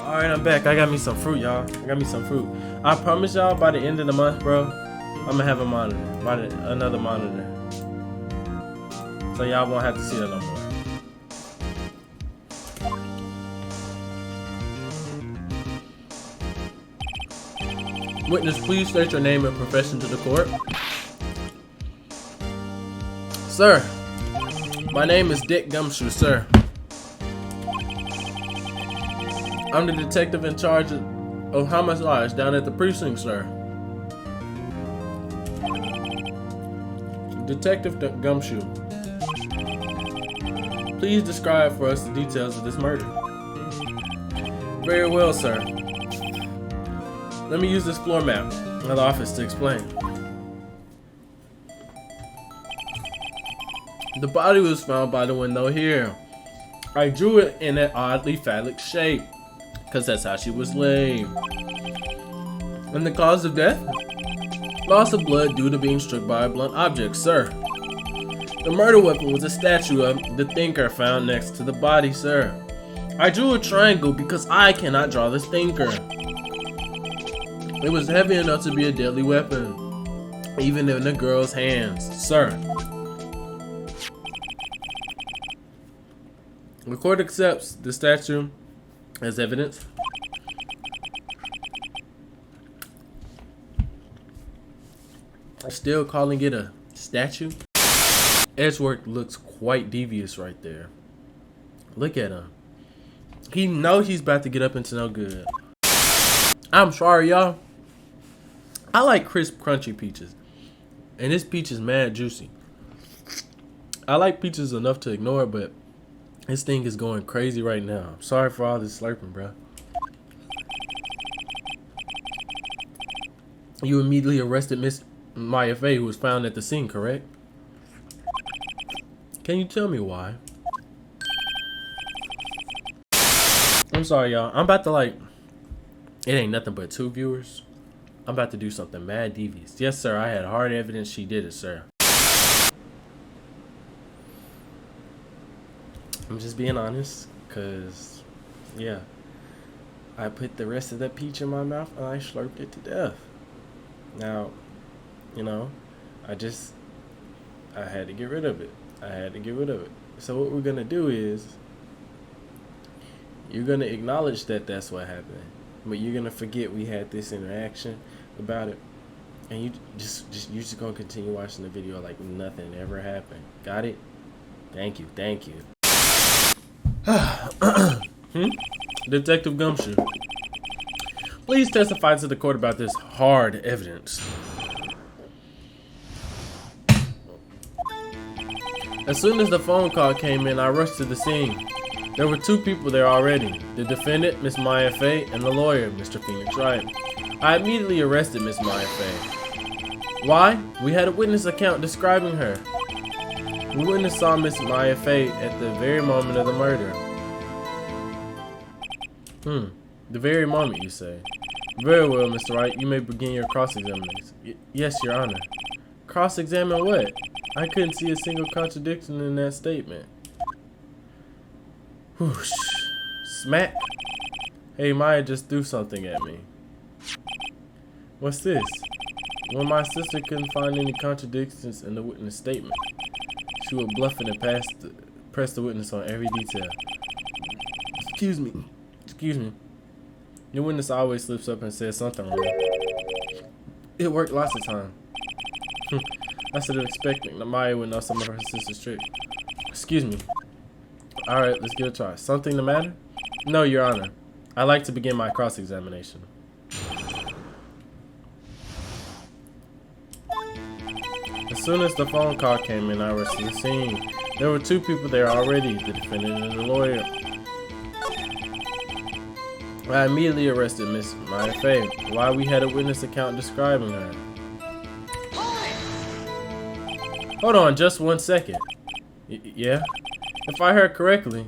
Speaker 1: Alright, I'm back. I got me some fruit, y'all. I got me some fruit. I promise y'all, by the end of the month, bro, I'm gonna have a monitor. Another monitor. So y'all won't have to see that no more. Witness, please state your name and profession to the court. Sir, my name is Dick Gumshoe, sir. I'm the detective in charge of homicides down at the precinct, sir. Detective Gumshoe, please describe for us the details of this murder. Very well, sir. Let me use this floor map in the office to explain. The body was found by the window here. I drew it in an oddly phallic shape, because that's how she was laid. And the cause of death? Loss of blood due to being struck by a blunt object, sir. The murder weapon was a statue of the thinker found next to the body, sir. I drew a triangle because I cannot draw this thinker. It was heavy enough to be a deadly weapon, even in the girl's hands, sir. The court accepts the statue as evidence. Still calling it a statue? Edgeworth looks quite devious right there. Look at him. He knows he's about to get up into no good. I'm sorry, y'all. I like crisp, crunchy peaches. And this peach is mad juicy. I like peaches enough to ignore it, but this thing is going crazy right now. I'm sorry for all this slurping, bro. You immediately arrested Miss Maya Fey, who was found at the scene, correct? Can you tell me why? I'm sorry, y'all. I'm about to it ain't nothing but 2 viewers. I'm about to do something mad devious. Yes, sir. I had hard evidence she did it, sir. I'm just being honest, cause yeah, I put the rest of that peach in my mouth and I slurped it to death. Now, you know, I had to get rid of it. So what we're gonna do is, you're gonna acknowledge that that's what happened, but you're gonna forget we had this interaction about it, and you're just gonna continue watching the video like nothing ever happened. Got it? Thank you. Detective Gumshoe, please testify to the court about this hard evidence. As soon as the phone call came in, I rushed to the scene. There were 2 people there already, the defendant, Miss Maya Fey, and the lawyer, Mr. Phoenix Wright. I immediately arrested Miss Maya Fey. Why? We had a witness account describing her. The witness saw Miss Maya Fey at the very moment of the murder. The very moment, you say? Very well, Mr. Wright. You may begin your cross-examination. Yes, Your Honor. Cross-examine what? I couldn't see a single contradiction in that statement. Whoosh. Smack. Hey, Maya just threw something at me. What's this? When my sister couldn't find any contradictions in the witness statement, she would bluff it and press the witness on every detail. Excuse me. Your witness always slips up and says something wrong. It worked lots of times. I should have expected that Maya would know some of her sister's tricks. Excuse me. Alright, let's give it a try. Something the matter? No, Your Honor. I like to begin my cross-examination. As soon as the phone call came in, I rushed to the scene. There were two people there already, the defendant and the lawyer. I immediately arrested Miss Maya Fey. Why we had a witness account describing her. Hold on just 1 second. Yeah? If I heard correctly,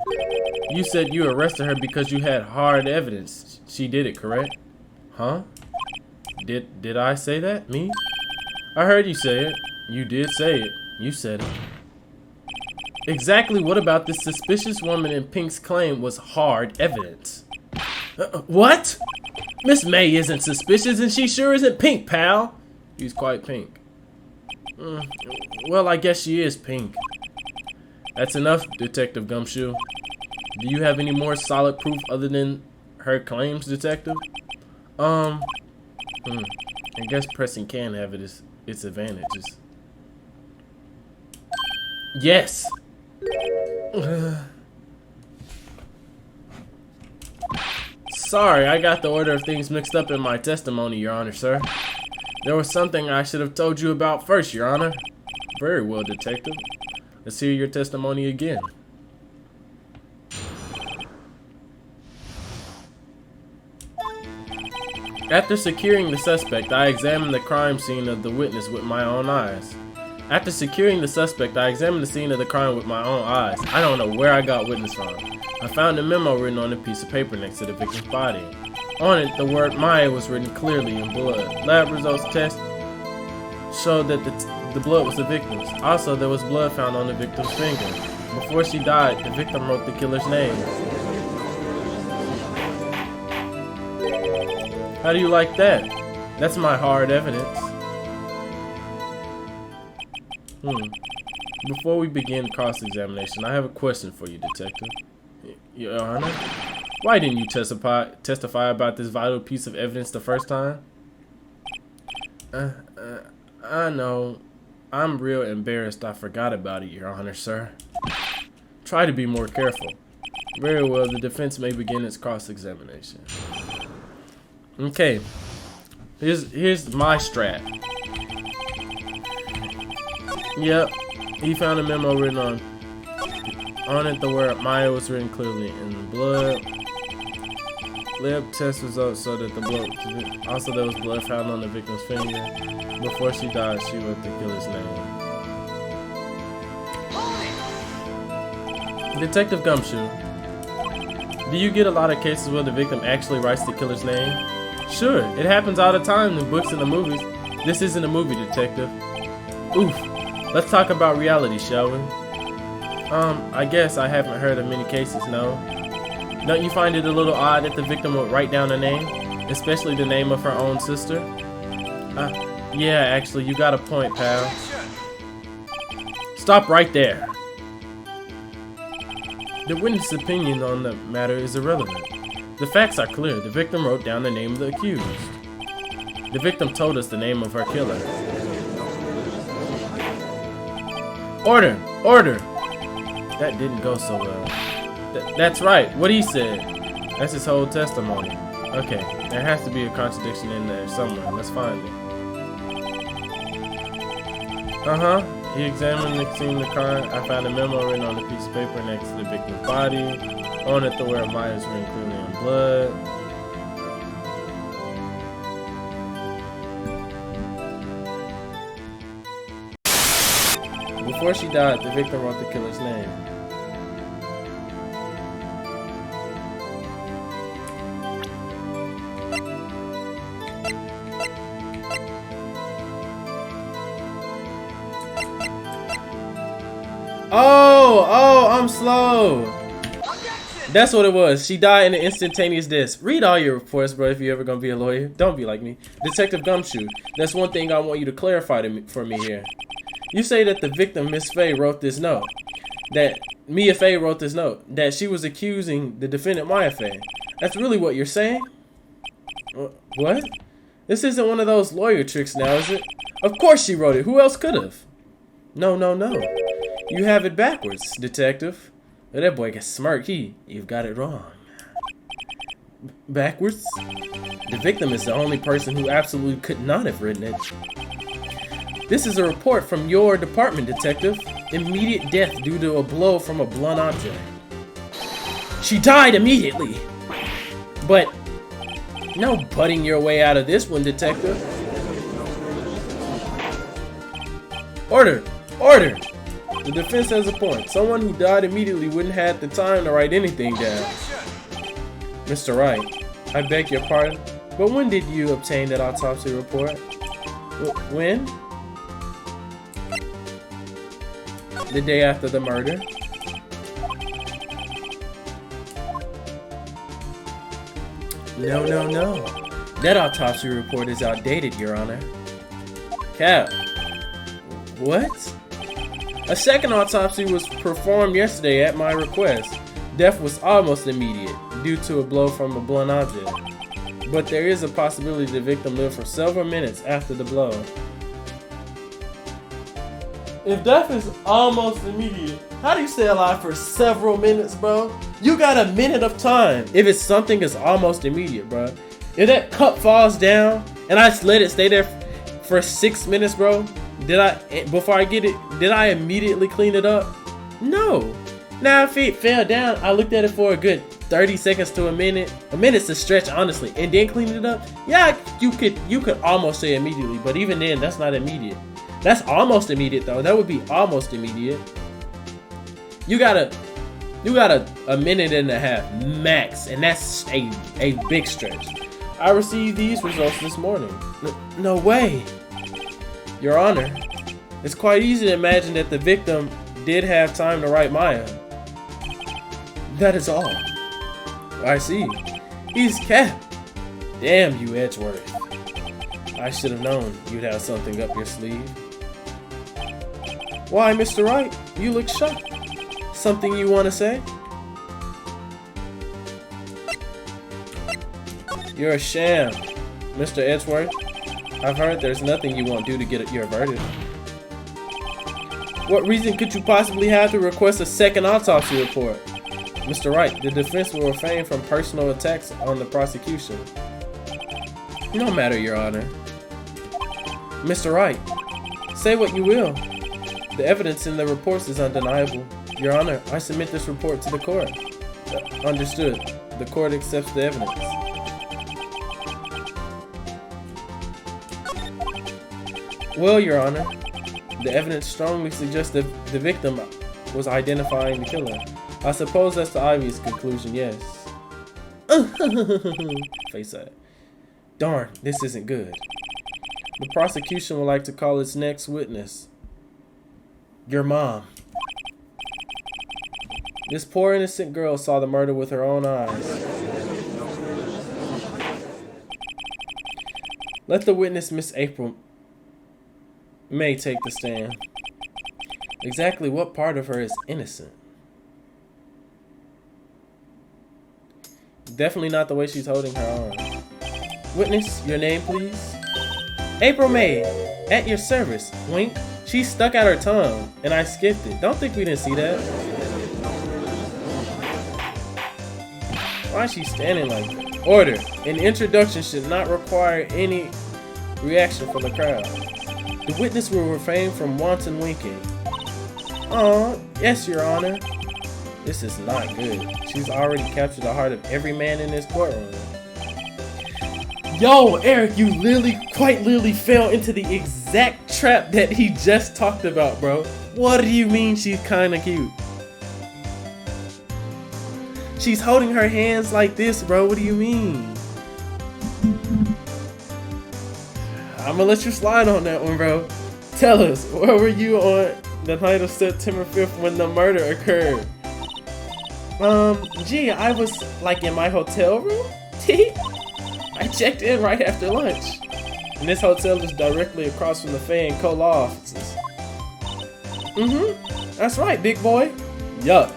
Speaker 1: you said you arrested her because you had hard evidence. She did it, correct? Huh? Did I say that? Me? I heard you say it. You did say it. You said it. Exactly what about this suspicious woman in Pink's claim was hard evidence? What? Miss May isn't suspicious and she sure isn't Pink, pal. She's quite pink. Well, I guess she is pink. That's enough, Detective Gumshoe. Do you have any more solid proof other than her claims, Detective? I guess pressing can have its advantages. Yes. Sorry, I got the order of things mixed up in my testimony, Your Honor, sir. There was something I should have told you about first, Your Honor. Very well, Detective. Let's hear your testimony again. After securing the suspect, I examined the crime scene of the witness with my own eyes. I examined the scene of the crime with my own eyes. I don't know where I got witness from. I found a memo written on a piece of paper next to the victim's body. On it, the word Maya was written clearly in blood. Lab results test showed that the blood was the victim's. Also, there was blood found on the victim's finger. Before she died, the victim wrote the killer's name. How do you like that? That's my hard evidence. Before we begin cross-examination, I have a question for you, Detective. Your Honor, why didn't you testify about this vital piece of evidence the first time? I know. I'm real embarrassed I forgot about it, Your Honor, sir. Try to be more careful. Very well, the defense may begin its cross-examination. Okay. Here's my strat. Yep. He found a memo written on it. The word Maya was written clearly in blood. Lab test results so that the blood. Also, there was blood found on the victim's finger. Before she died, she wrote the killer's name. Detective Gumshoe, do you get a lot of cases where the victim actually writes the killer's name? Sure, it happens all the time in books and the movies. This isn't a movie, Detective. Oof. Let's talk about reality, shall we? I guess I haven't heard of many cases, no. Don't you find it a little odd that the victim would write down a name? Especially the name of her own sister? Yeah, actually, you got a point, pal. Stop right there. The witness' opinion on the matter is irrelevant. The facts are clear. The victim wrote down the name of the accused. The victim told us the name of her killer. Order! Order! That didn't go so well. That's right, what he said. That's his whole testimony. Okay, there has to be a contradiction in there somewhere. Let's find it. He examined the scene of the crime. I found a memo written on a piece of paper next to the victim's body. On it, the word Maya was written clearly in blood. Before she died, the victim wrote the killer's name. Oh, I'm slow. That's what it was. She died in an instantaneous death. Read all your reports, bro, if you're ever gonna be a lawyer. Don't be like me. Detective Gumshoe, that's one thing I want you to clarify for me here. You say that the victim, Miss Faye, wrote this note. That Mia Faye wrote this note. That she was accusing the defendant, Maya Faye. That's really what you're saying? What? This isn't one of those lawyer tricks now, is it? Of course she wrote it. Who else could have? No. You have it backwards, Detective. That boy gets smirk. You've got it wrong. Backwards? The victim is the only person who absolutely could not have written it. This is a report from your department, detective. Immediate death due to a blow from a blunt object. She died immediately! But no butting your way out of this one, detective. Order! Order! The defense has a point. Someone who died immediately wouldn't have the time to write anything down. Mr. Wright, I beg your pardon, but when did you obtain that autopsy report? When? The day after the murder? No, no, no. That autopsy report is outdated, Your Honor. Cap. What? A second autopsy was performed yesterday at my request. Death was almost immediate, due to a blow from a blunt object. But there is a possibility the victim lived for several minutes after the blow. If death is almost immediate, how do you stay alive for several minutes, bro? You got a minute of time. If it's something that's almost immediate, bro. If that cup falls down and I just let it stay there for 6 minutes, bro, before I get it, did I immediately clean it up? No. Now if it fell down, I looked at it for a good 30 seconds to a minute. A minute's a stretch, honestly, and then clean it up. Yeah, you could almost say immediately, but even then, that's not immediate. That's almost immediate though. That would be almost immediate. You got a minute and a half max, and that's a big stretch. I received these results this morning. No way. Your Honor, it's quite easy to imagine that the victim did have time to write Maya. That is all. I see. He's Cap. Damn you, Edgeworth. I should have known you'd have something up your sleeve. Why, Mr. Wright? You look shocked. Something you want to say? You're a sham, Mr. Edgeworth. I've heard there's nothing you won't do to get your verdict. What reason could you possibly have to request a second autopsy report? Mr. Wright, the defense will refrain from personal attacks on the prosecution. No matter, Your Honor. Mr. Wright, say what you will. The evidence in the reports is undeniable. Your Honor, I submit this report to the court. Understood. The court accepts the evidence. Well, Your Honor, the evidence strongly suggests that the victim was identifying the killer. I suppose that's the obvious conclusion, yes. Face that. Darn, this isn't good. The prosecution would like to call its next witness. Your mom. This poor innocent girl saw the murder with her own eyes. Let the witness, Miss April May, take the stand. Exactly what part of her is innocent? Definitely not the way she's holding her arm. Witness, your name, please? April May, at your service. Wink. She stuck out her tongue, and I skipped it. Don't think we didn't see that. Why is she standing like that? Order. An introduction should not require any reaction from the crowd. The witness will refrain from wanton winking. Oh, yes, Your Honor. This is not good. She's already captured the heart of every man in this courtroom. Yo, Eric, you quite literally fell into the exact trap that he just talked about, bro. What do you mean she's kinda cute? She's holding her hands like this, bro. What do you mean? I'm gonna let you slide on that one, bro. Tell us, where were you on the night of September 5th when the murder occurred? Gee, I was like in my hotel room. I checked in right after lunch. And this hotel is directly across from the Fay and Co-Law offices. That's right, big boy. Yuck.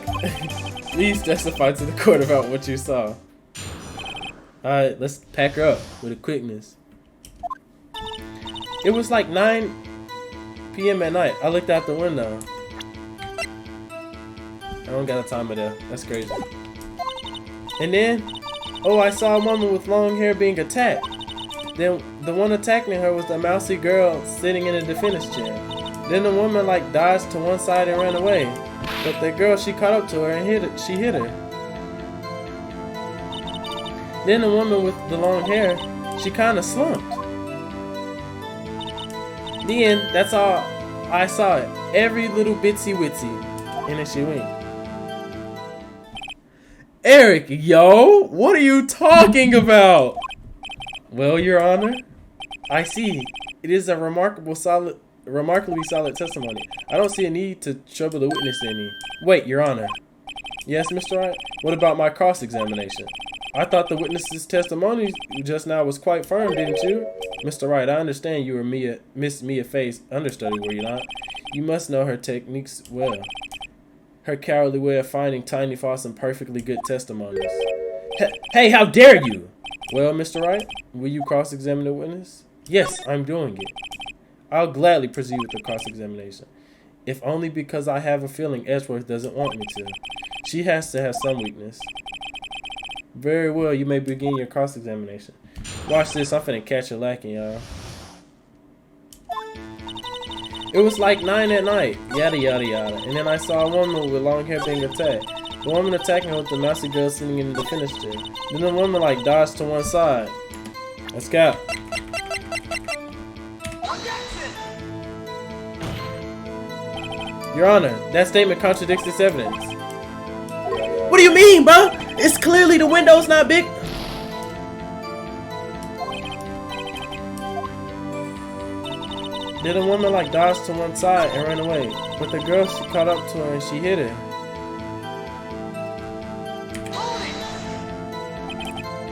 Speaker 1: Please testify to the court about what you saw. Alright, let's pack her up with a quickness. It was like 9 p.m. at night. I looked out the window. I don't got a timer there. That's crazy. And then Oh, I saw a woman with long hair being attacked. Then the one attacking her was the mousy girl sitting in a defendant's chair. Then the woman like dodged to one side and ran away. But the girl, she caught up to her and hit her. Then the woman with the long hair, she kind of slumped. The end, that's all I saw it. Every little bitsy witsy. And then she went. Eric, yo, what are you talking about? Well, Your Honor, I see. It is a remarkably solid testimony. I don't see a need to trouble the witness any. Wait, Your Honor. Yes, Mr. Wright? What about my cross-examination? I thought the witness's testimony just now was quite firm, didn't you? Mr. Wright, I understand you were Miss Mia Fay's understudy, were you not? You must know her techniques well. Her cowardly way of finding tiny faults and perfectly good testimonies. Hey, how dare you! Well, Mr. Wright, will you cross-examine the witness? Yes, I'm doing it. I'll gladly proceed with the cross-examination. If only because I have a feeling Edgeworth doesn't want me to. She has to have some weakness. Very well, you may begin your cross-examination. Watch this, I'm finna catch you lacking, y'all. It was like 9 at night, yada yada yada, and then I saw a woman with long hair being attacked. The woman attacking her with the mousy girl sitting in the defendant's chair. Then the woman like dodged to one side. Let's go. Your Honor, that statement contradicts this evidence. What do you mean, bro? It's clearly the window's not big. Then the woman like dodged to one side and ran away. But the girl, she caught up to her and she hit her.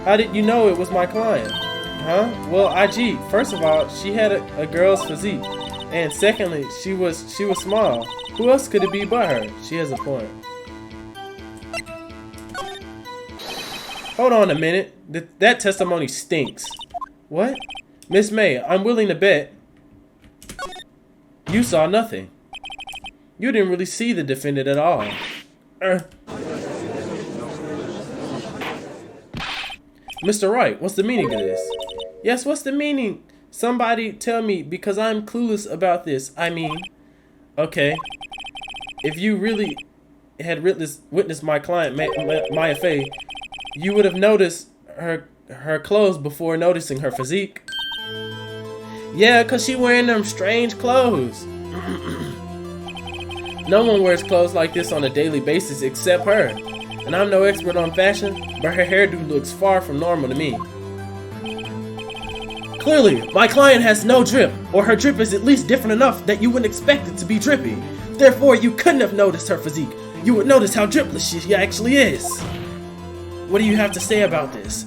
Speaker 1: How did you know it was my client? Huh? Well, IG, first of all, she had a girl's physique. And secondly, she was small. Who else could it be but her? She has a point. Hold on a minute. That testimony stinks. What? Miss May, I'm willing to bet you saw nothing. You didn't really see the defendant at all. Mr. Wright, what's the meaning of this? Yes, what's the meaning? Somebody tell me, because I'm clueless about this. I mean, okay. If you really had witnessed my client, Mia Fay, you would have noticed her clothes before noticing her physique. Yeah, because she wearing them strange clothes. No one wears clothes like this on a daily basis except her. And I'm no expert on fashion, but her hairdo looks far from normal to me. Clearly, my client has no drip, or her drip is at least different enough that you wouldn't expect it to be drippy. Therefore, you couldn't have noticed her physique. You would notice how dripless she actually is. What do you have to say about this?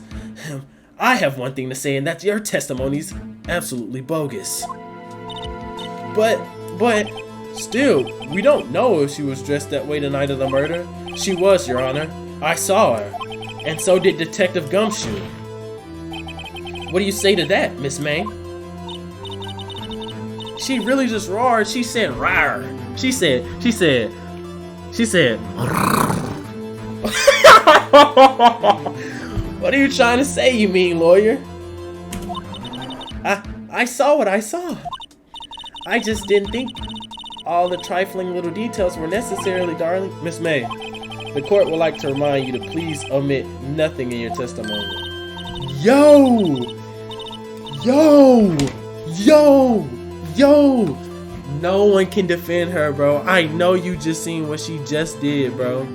Speaker 1: I have one thing to say, and that's your testimony's absolutely bogus. But, still, we don't know if she was dressed that way the night of the murder. She was, Your Honor. I saw her. And so did Detective Gumshoe. What do you say to that, Miss May? She really just roared. She said, rawr. She said. What are you trying to say, you mean lawyer? I saw what I saw. I just didn't think all the trifling little details were necessarily, darling. Miss May, the court would like to remind you to please omit nothing in your testimony. Yo! No one can defend her, bro. I know you just seen what she just did, bro.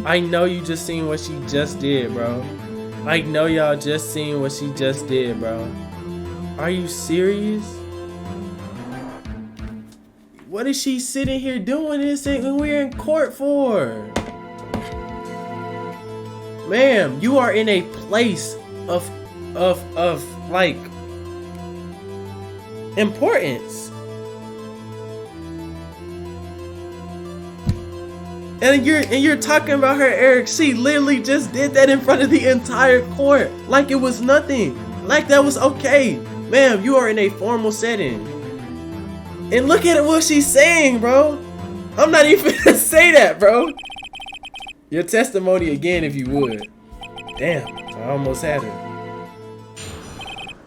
Speaker 1: I know you just seen what she just did, bro. I know y'all just seen what she just did, bro. Are you serious? What is she sitting here doing this when we're in court for? Ma'am, you are in a place of like importance. And you're talking about her, Eric. She literally just did that in front of the entire court. Like it was nothing. Like that was okay. Ma'am, you are in a formal setting. And look at what she's saying, bro. I'm not even gonna say that, bro. Your testimony again, if you would. Damn, I almost had her.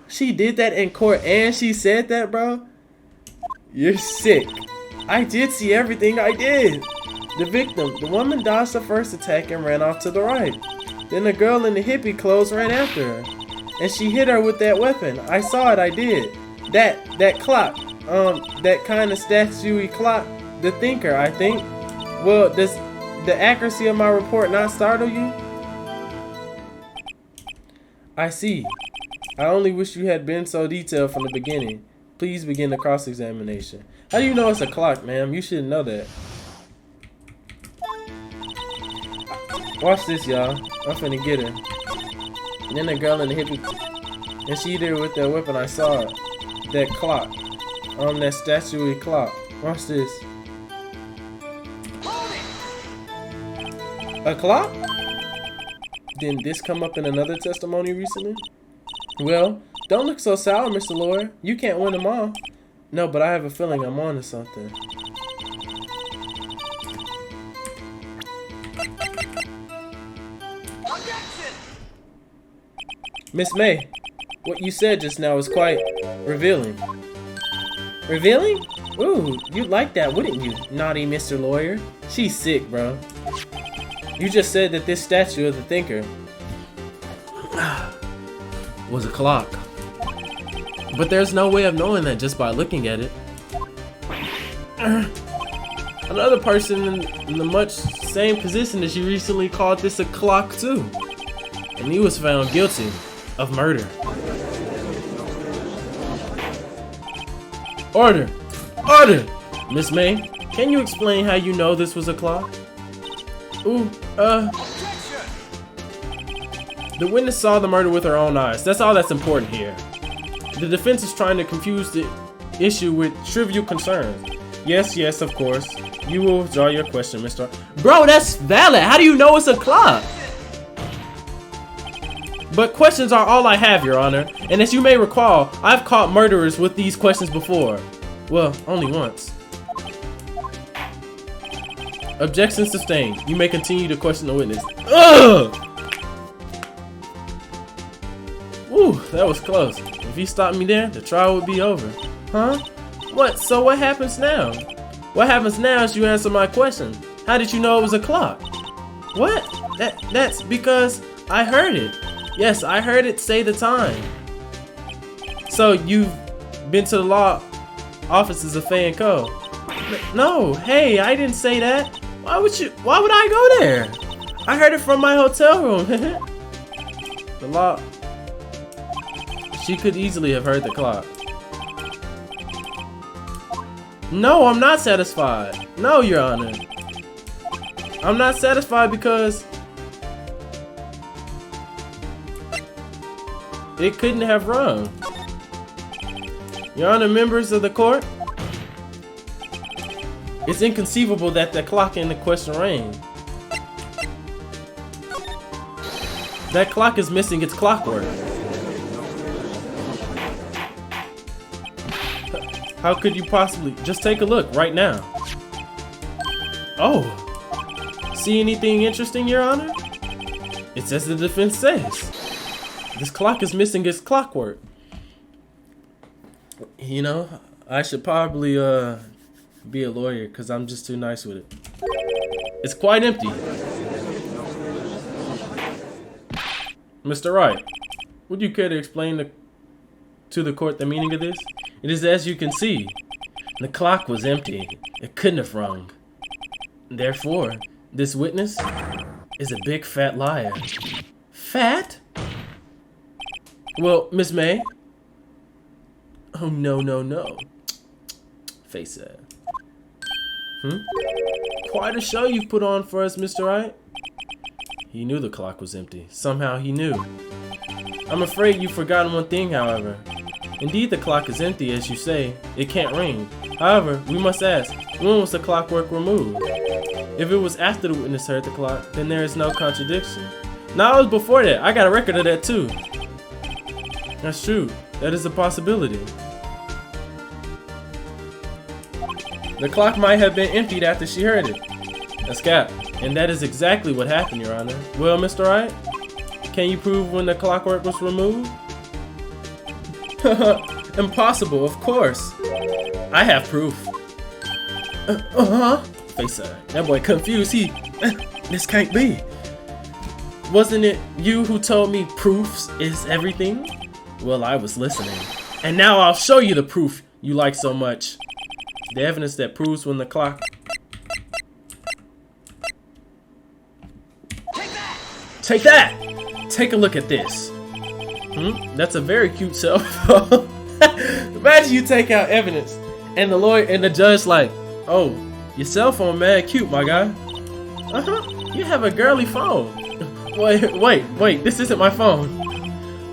Speaker 1: She did that in court and she said that, bro? You're sick. I did see everything I did. The victim, the woman dodged the first attack and ran off to the right. Then the girl in the hippie clothes ran after her. And she hit her with that weapon. I saw it, I did. That clock, that kind of statue-y clock, the thinker, I think. Well, does the accuracy of my report not startle you? I see. I only wish you had been so detailed from the beginning. Please begin the cross-examination. How do you know it's a clock, ma'am? You should know that. Watch this, y'all. I'm finna get her. And then the girl in the hippie, and she did it with that weapon. I saw it. That clock. That statue-y clock. Watch this. A clock? Didn't this come up in another testimony recently? Well, don't look so sour, Mr. Lawyer. You can't win them all. No, but I have a feeling I'm on to something. Miss May, what you said just now is quite revealing. Revealing? Ooh, you'd like that, wouldn't you, naughty Mr. Lawyer? She's sick, bro. You just said that this statue of the thinker was a clock. But there's no way of knowing that just by looking at it. Another person in the much same position as you recently called this a clock too. And he was found guilty of murder. Order! Order! Miss May, can you explain how you know this was a clock? Ooh, the witness saw the murder with her own eyes. That's all that's important here. The defense is trying to confuse the issue with trivial concerns. Yes, yes, of course. You will withdraw your question, Mr. Bro, that's valid. How do you know it's a clock? But questions are all I have, Your Honor. And as you may recall, I've caught murderers with these questions before. Well, only once. Objection sustained. You may continue to question the witness. Ugh! Ooh, that was close. If he stopped me there, the trial would be over. Huh? What? So what happens now? What happens now is you answer my question. How did you know it was a clock? What? That's because I heard it. Yes, I heard it say the time. So you've been to the law offices of Faye & Co. No, hey, I didn't say that. Why would I go there? I heard it from my hotel room. The law. She could easily have heard the clock. No, I'm not satisfied. No, Your Honor. I'm not satisfied because it couldn't have rung. Your Honor, members of the court, it's inconceivable that the clock in the question rang. That clock is missing its clockwork. How could you possibly? Just take a look right now. Oh. See anything interesting, Your Honor? It's as the defense says. This clock is missing its clockwork. You know, I should probably be a lawyer because I'm just too nice with it. It's quite empty. Mr. Wright, would you care to explain to the court the meaning of this? It is as you can see. The clock was empty. It couldn't have rung. Therefore, this witness is a big fat liar. Fat? Well, Miss May. Oh, no, no, no. Face that. Quite a show you put on for us, Mr. Wright. He knew the clock was empty. Somehow he knew. I'm afraid you've forgotten one thing, however. Indeed, the clock is empty, as you say. It can't ring. However, we must ask, when was the clockwork removed? If it was after the witness heard the clock, then there is no contradiction. No, it was before that. I got a record of that too. That's true. That is a possibility. The clock might have been emptied after she heard it. That's cap. And that is exactly what happened, Your Honor. Well, Mr. Wright, Can you prove when the clockwork was removed? Impossible, of course. I have proof. Face that boy confused. This can't be. Wasn't it you who told me proofs is everything? Well, I was listening. And now I'll show you the proof you like so much. The evidence that proves when the clock... Take that! Take a look at this. That's a very cute cell phone. Imagine you take out evidence and the lawyer and the judge like, oh, your cell phone mad cute, my guy. You have a girly phone. Wait, this isn't my phone.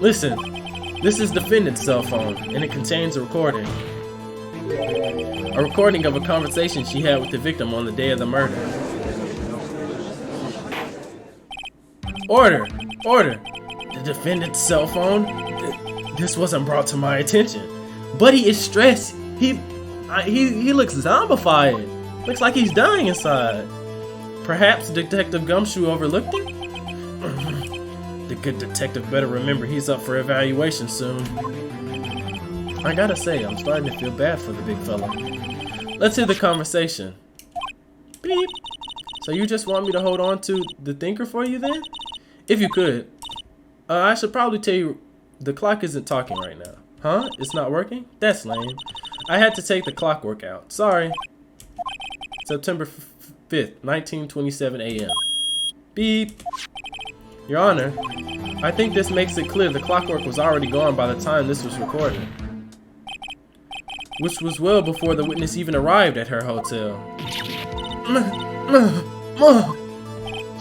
Speaker 1: Listen, this is defendant's cell phone and it contains a recording. A recording of a conversation she had with the victim on the day of the murder. Order! The defendant's cell phone? This wasn't brought to my attention. Buddy is stressed. He looks zombified. Looks like he's dying inside. Perhaps Detective Gumshoe overlooked it? The good detective better remember he's up for evaluation soon. I gotta say, I'm starting to feel bad for the big fella. Let's hear the conversation. Beep. So you just want me to hold on to the thinker for you then? If you could. I should probably tell you, the clock isn't talking right now. Huh? It's not working? That's lame. I had to take the clockwork out. Sorry. September 5th, 1927 a.m. Beep. Your Honor, I think this makes it clear the clockwork was already gone by the time this was recorded. Which was well before the witness even arrived at her hotel.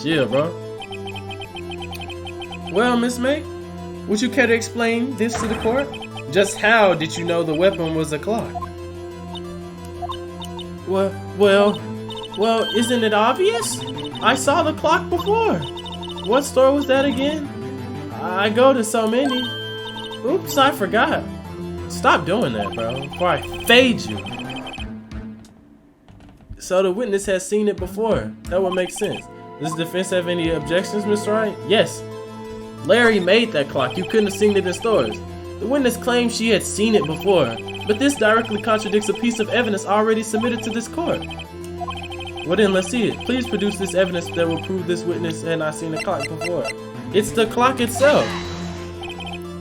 Speaker 1: Chill, bro. Well, Miss May, would you care to explain this to the court? Just how did you know the weapon was a clock? Well, isn't it obvious? I saw the clock before. What store was that again? I go to so many. Oops, I forgot. Stop doing that, bro, before I fade you. So the witness has seen it before. That would make sense. Does the defense have any objections, Mr. Wright? Yes. Larry made that clock. You couldn't have seen it in stores. The witness claims she had seen it before, but this directly contradicts a piece of evidence already submitted to this court. Well then, let's see it. Please produce this evidence that will prove this witness had not seen the clock before. It's the clock itself.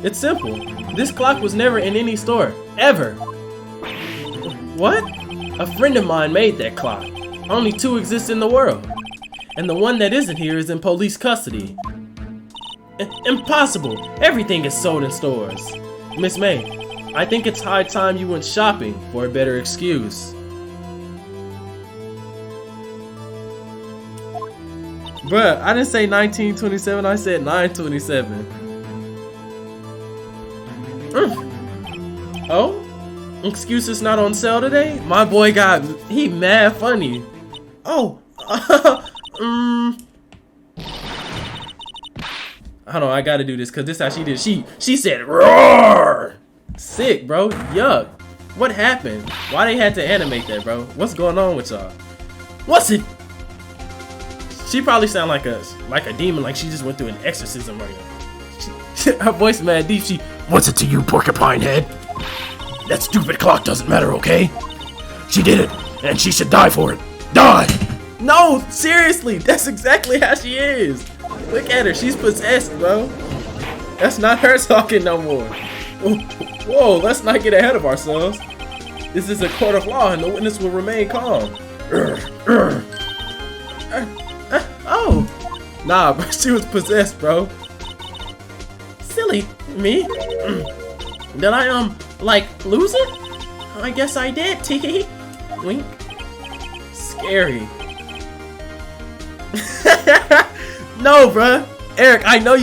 Speaker 1: It's simple. This clock was never in any store, ever. What? A friend of mine made that clock. Only two exist in the world. And the one that isn't here is in police custody. Impossible! Everything is sold in stores. Miss May, I think it's high time you went shopping for a better excuse. Bruh, I didn't say 1927, I said 927. Oh? Excuses not on sale today? My boy he mad funny. Oh, hold on, I gotta do this because this is how she did. She said roar. Sick, bro. Yuck. What happened? Why they had to animate that, bro? What's going on with y'all? What's it? She probably sound like a demon, like she just went through an exorcism right now. Her voice mad deep. What's it to you, porcupine head? That stupid clock doesn't matter, okay? She did it, and she should die for it. Die! No, seriously, that's exactly how she is. Look at her, she's possessed, bro. That's not her talking no more. Whoa, let's not get ahead of ourselves. This is a court of law and the witness will remain calm. Oh, nah, bro, she was possessed, bro. Silly me. Did I, like, lose it? I guess I did, tee. Wink. Scary. No, bruh. Eric, I know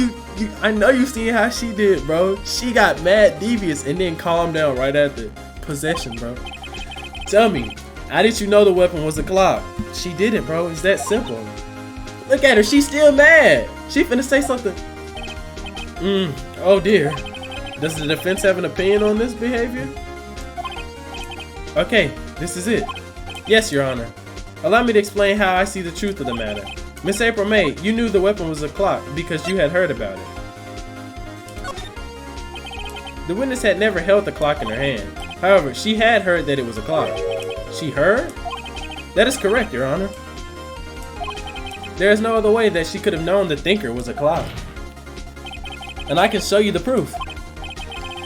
Speaker 1: you seen how she did, bro. She got mad devious and then calmed down right after possession, bro. Tell me, how did you know the weapon was a clock? She did it, bro. It's that simple. Look at her. She's still mad. She finna say something. Oh dear. Does the defense have an opinion on this behavior? Okay, this is it. Yes, Your Honor. Allow me to explain how I see the truth of the matter. Miss April May, you knew the weapon was a clock because you had heard about it. The witness had never held the clock in her hand. However, she had heard that it was a clock. She heard? That is correct, Your Honor. There is no other way that she could have known the thinker was a clock. And I can show you the proof.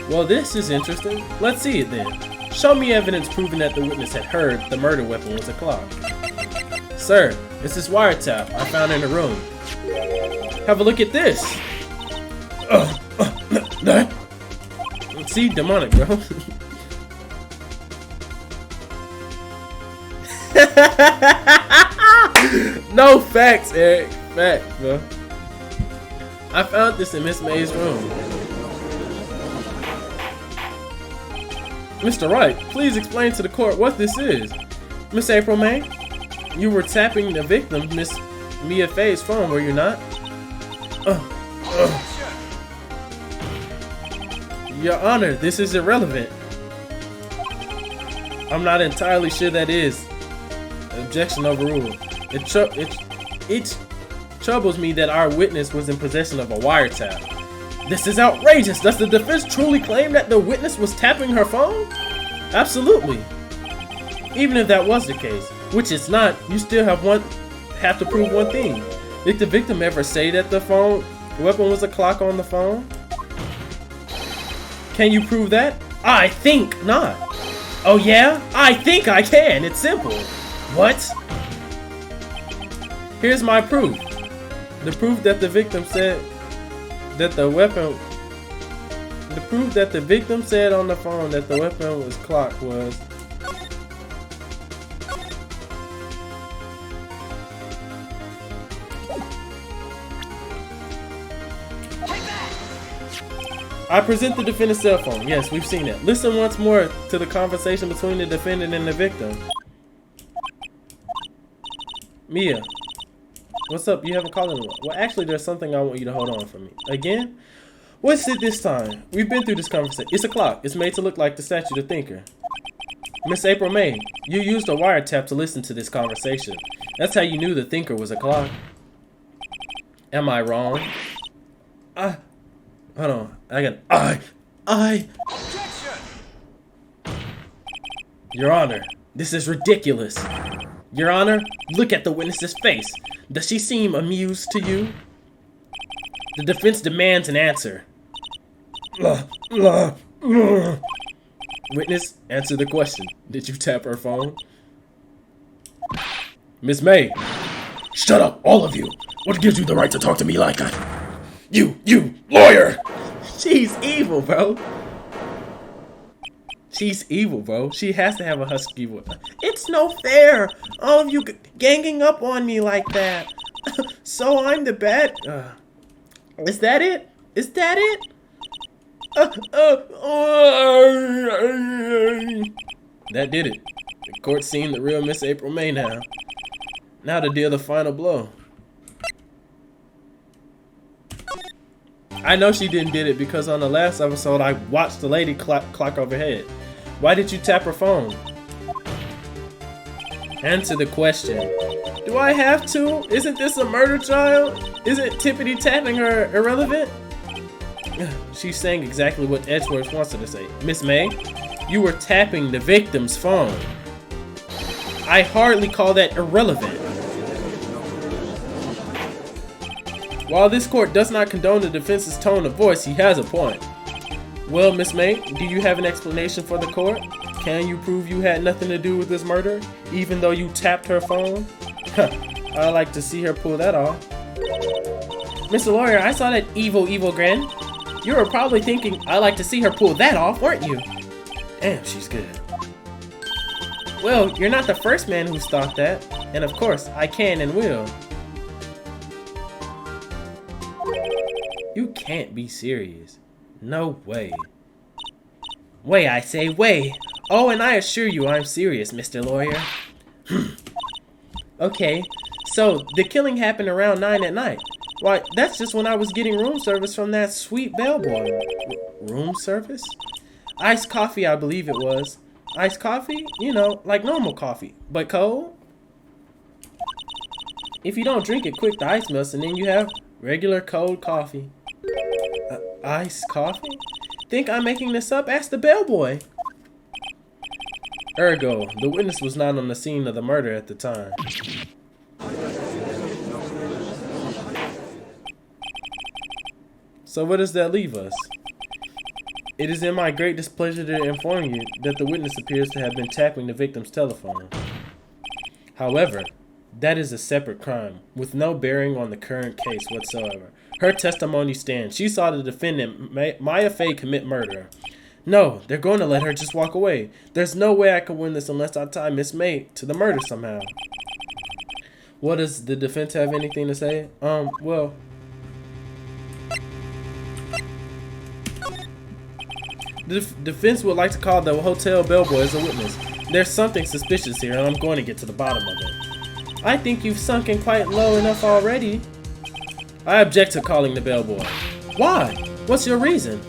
Speaker 1: Well, this is interesting. Let's see it then. Show me evidence proving that the witness had heard the murder weapon was a clock. Sir, it's this wiretap I found in the room. Have a look at this. That? See, demonic, bro. No facts, Eric. Facts, bro. I found this in Miss May's room. Mr. Wright, please explain to the court what this is. Miss April May, you were tapping the victim, Miss Mia Faye's phone, were you not? Your Honor, this is irrelevant. I'm not entirely sure that is. Objection overruled. It troubles me that our witness was in possession of a wiretap. This is outrageous! Does the defense truly claim that the witness was tapping her phone? Absolutely. Even if that was the case, which it's not, you still have to prove one thing. Did the victim ever say that the weapon was a clock on the phone? Can you prove that? I think not. Oh yeah? I think I can. It's simple. What? Here's my proof. The proof that the victim said that the weapon... The proof that the victim said on the phone that the weapon was clock was... I present the defendant's cell phone. Yes, we've seen it. Listen once more to the conversation between the defendant and the victim. Mia, what's up? You haven't called anyone. Well, actually, there's something I want you to hold on for me. Again? What's it this time? We've been through this conversation. It's a clock. It's made to look like the statue of the thinker. Miss April May, you used a wiretap to listen to this conversation. That's how you knew the thinker was a clock. Am I wrong? Hold on.
Speaker 2: Objection!
Speaker 1: Your Honor, this is ridiculous. Your Honor, look at the witness's face. Does she seem amused to you? The defense demands an answer. Witness, answer the question. Did you tap her phone? Miss May. Shut up, all of you. What gives you the right to talk to me like that? You, lawyer! She's evil, bro. She's evil, bro. She has to have a husky voice. It's no fair. All of you ganging up on me like that. So I'm the bad... Is that it? Is that it? That did it. The court seen the real Miss April May now. Now to deal the final blow. I know she didn't did it because on the last episode I watched the lady clock overhead. Why did you tap her phone? Answer the question. Do I have to? Isn't this a murder trial? Isn't tippity tapping her irrelevant? She's saying exactly what Edgeworth wants her to say. Miss May, you were tapping the victim's phone. I hardly call that irrelevant. While this court does not condone the defense's tone of voice, he has a point. Well, Miss May, do you have an explanation for the court? Can you prove you had nothing to do with this murder, even though you tapped her phone? I'd like to see her pull that off. Mr. Lawyer, I saw that evil grin. You were probably thinking, I'd like to see her pull that off, weren't you? Damn, she's good. Well, you're not the first man who's thought that. And of course, I can and will. You can't be serious. No way. Way, I say, way. Oh, and I assure you I'm serious, Mr. Lawyer. Okay, so the killing happened around 9 at night. Why, that's just when I was getting room service from that sweet bellboy. Room service? Iced coffee, I believe it was. Iced coffee? You know, like normal coffee, but cold? If you don't drink it quick, the ice melts and then you have regular cold coffee. Iced coffee? think I'm making this up? Ask the bellboy. Ergo, the witness was not on the scene of the murder at the time. So what does that leave us? It is in my great displeasure to inform you that the witness appears to have been tapping the victim's telephone. However, that is a separate crime, with no bearing on the current case whatsoever. Her testimony stands. She saw the defendant, Maya Fey, commit murder. No, they're going to let her just walk away. There's no way I can win this unless I tie Miss May to the murder somehow. What, does the defense have anything to say? Well... The defense would like to call the hotel bellboy as a witness. There's something suspicious here, and I'm going to get to the bottom of it. I think you've sunken quite low enough already. I object to calling the bellboy. Why? What's your reason?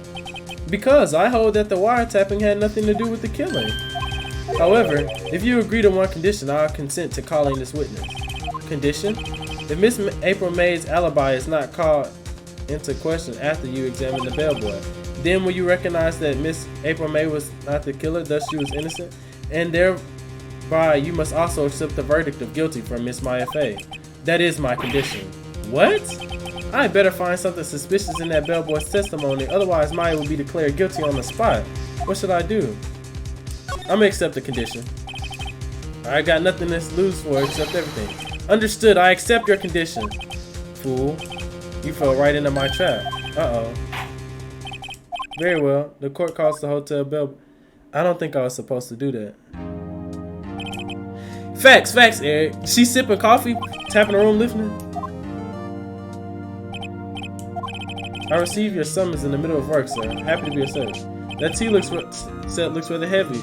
Speaker 1: Because I hold that the wiretapping had nothing to do with the killing. However, if you agree to one condition, I'll consent to calling this witness. Condition? If Miss April May's alibi is not called into question after you examine the bellboy, then will you recognize that Miss April May was not the killer, thus she was innocent? And thereby, you must also accept the verdict of guilty from Miss Maya Fey. That is my condition. What? I better find something suspicious in that bellboy's testimony, otherwise Maya will be declared guilty on the spot. What should I do? I'm gonna accept the condition. I got nothing to lose for except everything. Understood, I accept your condition. Fool. You fell right into my trap. Uh-oh. Very well. The court calls the hotel bell. I don't think I was supposed to do that. Facts, Eric. She's sipping coffee, tapping her room, listening. I received your summons in the middle of work, sir. Happy to be of service. That tea looks rather heavy.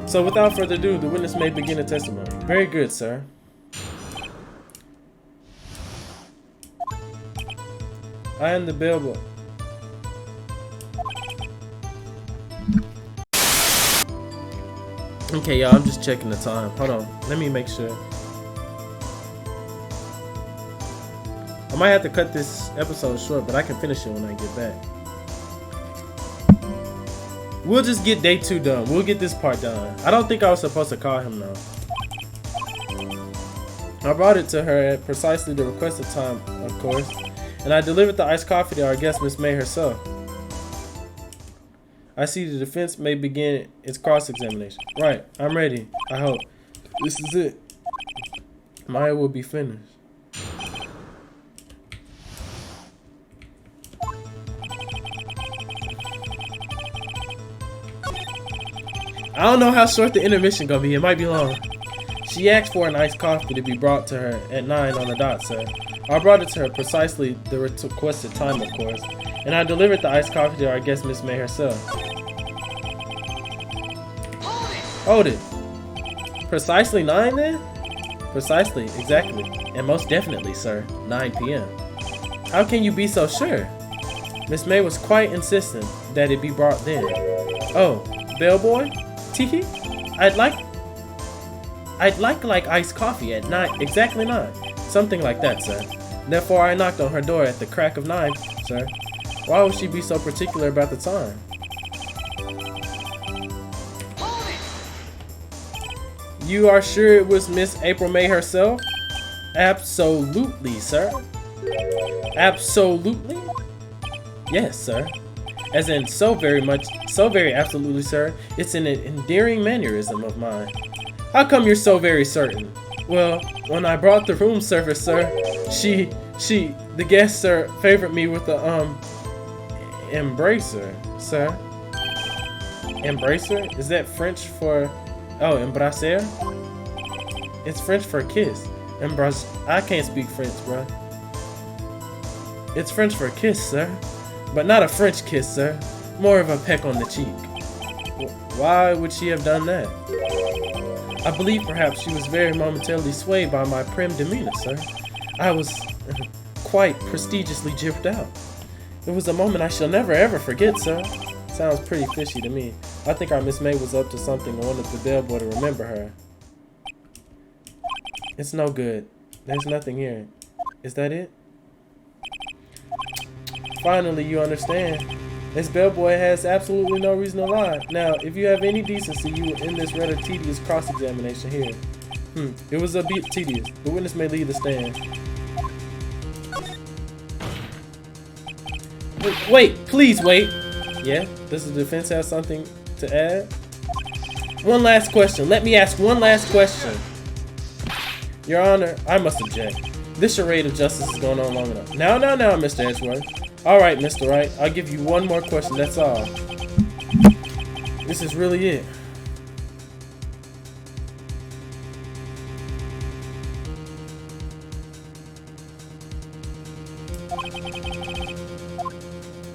Speaker 1: So without further ado, the witness may begin the testimony. Very good, sir. I am the bellboy. Okay, y'all, I'm just checking the time. Hold on, let me make sure. I might have to cut this episode short, but I can finish it when I get back. We'll just get day 2 done. We'll get this part done. I don't think I was supposed to call him though. I brought it to her at precisely the requested time, of course, and I delivered the iced coffee to our guest, Miss May herself. I see the defense may begin its cross-examination. Right, I'm ready. I hope. This is it. Maya will be finished. I don't know how short the intermission gonna be. It might be long. She asked for an iced coffee to be brought to her at 9 on the dot, sir. I brought it to her precisely the requested time, of course, and I delivered the iced coffee to our guest, Miss May herself. Hold it. Precisely 9 then? Precisely, exactly, and most definitely, sir, 9 p.m. How can you be so sure? Miss May was quite insistent that it be brought then. Oh, bellboy? Tiki? I'd like iced coffee at 9, exactly 9. Something like that, sir. Therefore, I knocked on her door at the crack of 9, sir. Why would she be so particular about the time? You are sure it was Miss April May herself? Absolutely, sir. Absolutely? Yes, sir. As in so very absolutely, sir. It's an endearing mannerism of mine. How come you're so very certain? Well, when I brought the room service, sir, the guest, sir, favored me with the, embracer, sir. Embracer? Is that French for, oh, embrasser? It's French for kiss. I can't speak French, bruh. It's French for kiss, sir. But not a French kiss, sir. More of a peck on the cheek. Why would she have done that? I believe perhaps she was very momentarily swayed by my prim demeanor, sir. I was quite prestigiously jipped out. It was a moment I shall never ever forget, sir. Sounds pretty fishy to me. I think our Miss May was up to something and wanted the bellboy to remember her. It's no good. There's nothing here. Is that it? Finally, you understand. This bellboy has absolutely no reason to lie. Now, if you have any decency, you will end this rather tedious cross-examination here. It was a bit tedious. The witness may leave the stand. Wait, please wait. Yeah, does the defense have something to add? One last question. Let me ask one last question. Your Honor, I must object. This charade of justice is going on long enough. Now, Mr. Edgeworth. All right, Mr. Wright. I'll give you one more question. That's all. This is really it.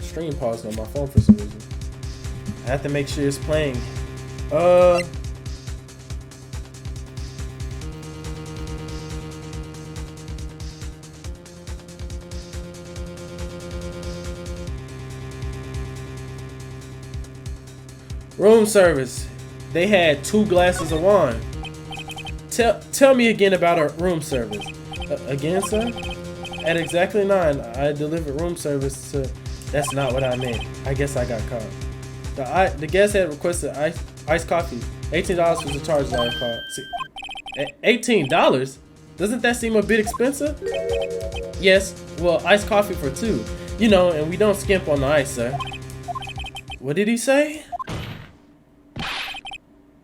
Speaker 1: Stream paused on my phone for some reason. I have to make sure it's playing. Room service. They had 2 glasses of wine. Tell me again about our room service. Again, sir? At exactly 9, I delivered room service to... That's not what I meant. I guess I got caught. The guest had requested iced coffee. $18 was the charge that I called. See, $18? Doesn't that seem a bit expensive? Yes, well, iced coffee for 2. You know, and we don't skimp on the ice, sir. What did he say?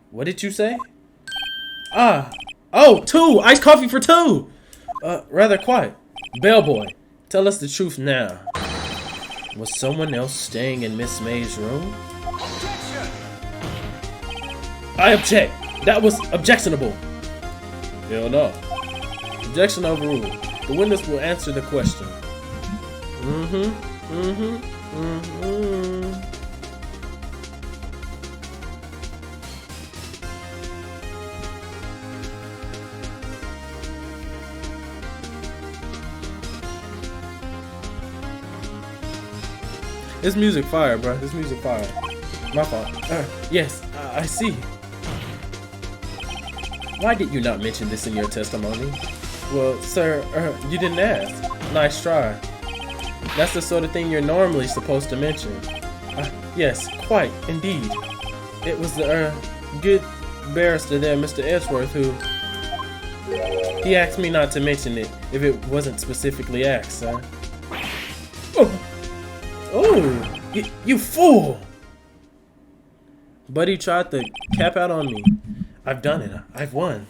Speaker 1: What did you say? Oh, 2! Iced coffee for 2! Rather quiet. Bellboy, tell us the truth now. Was someone else staying in Miss May's room? Objection! I object! That was objectionable! Hell no. Objection overruled. The witness will answer the question. This music fire, bro. This music fire. My fault. Yes, I see. Why did you not mention this in your testimony? Well, sir, you didn't ask. Nice try. That's the sort of thing you're normally supposed to mention. Yes, quite, indeed. It was the, good barrister there, Mr. Edgeworth, who... He asked me not to mention it if it wasn't specifically asked, sir. Oh, you fool! Buddy tried to cap out on me. I've done it. I've won.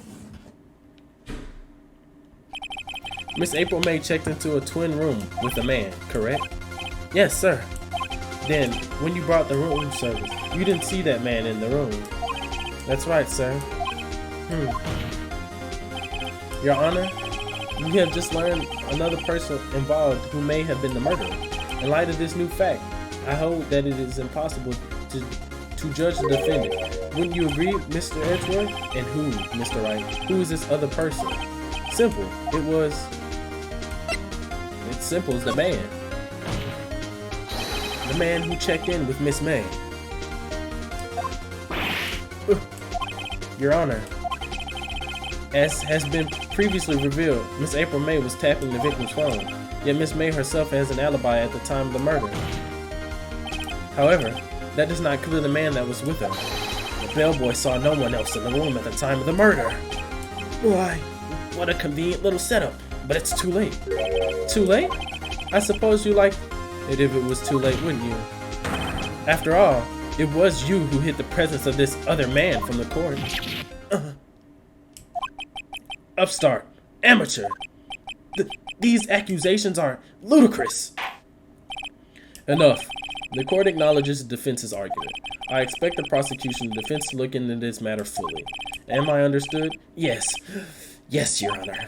Speaker 1: Miss April May checked into a twin room with a man, correct? Yes, sir. Then, when you brought the room service, you didn't see that man in the room. That's right, sir. Your Honor, we have just learned another person involved who may have been the murderer. In light of this new fact, I hold that it is impossible to judge the defendant. Wouldn't you agree, Mr. Edgeworth? And who, Mr. Wright? Who is this other person? Simple. It's simple as the man. The man who checked in with Miss May. Your Honor, as has been previously revealed, Miss April May was tapping the victim's phone. Yet Miss May herself has an alibi at the time of the murder. However, that does not clear the man that was with her. The bellboy saw no one else in the room at the time of the murder. Why, what a convenient little setup, but it's too late. Too late? I suppose you liked it if it was too late, wouldn't you? After all, it was you who hid the presence of this other man from the court. Upstart. Amateur. These accusations are ludicrous. Enough. The court acknowledges the defense's argument. I expect the prosecution and defense to look into this matter fully. Am I understood? Yes. Yes, Your Honor.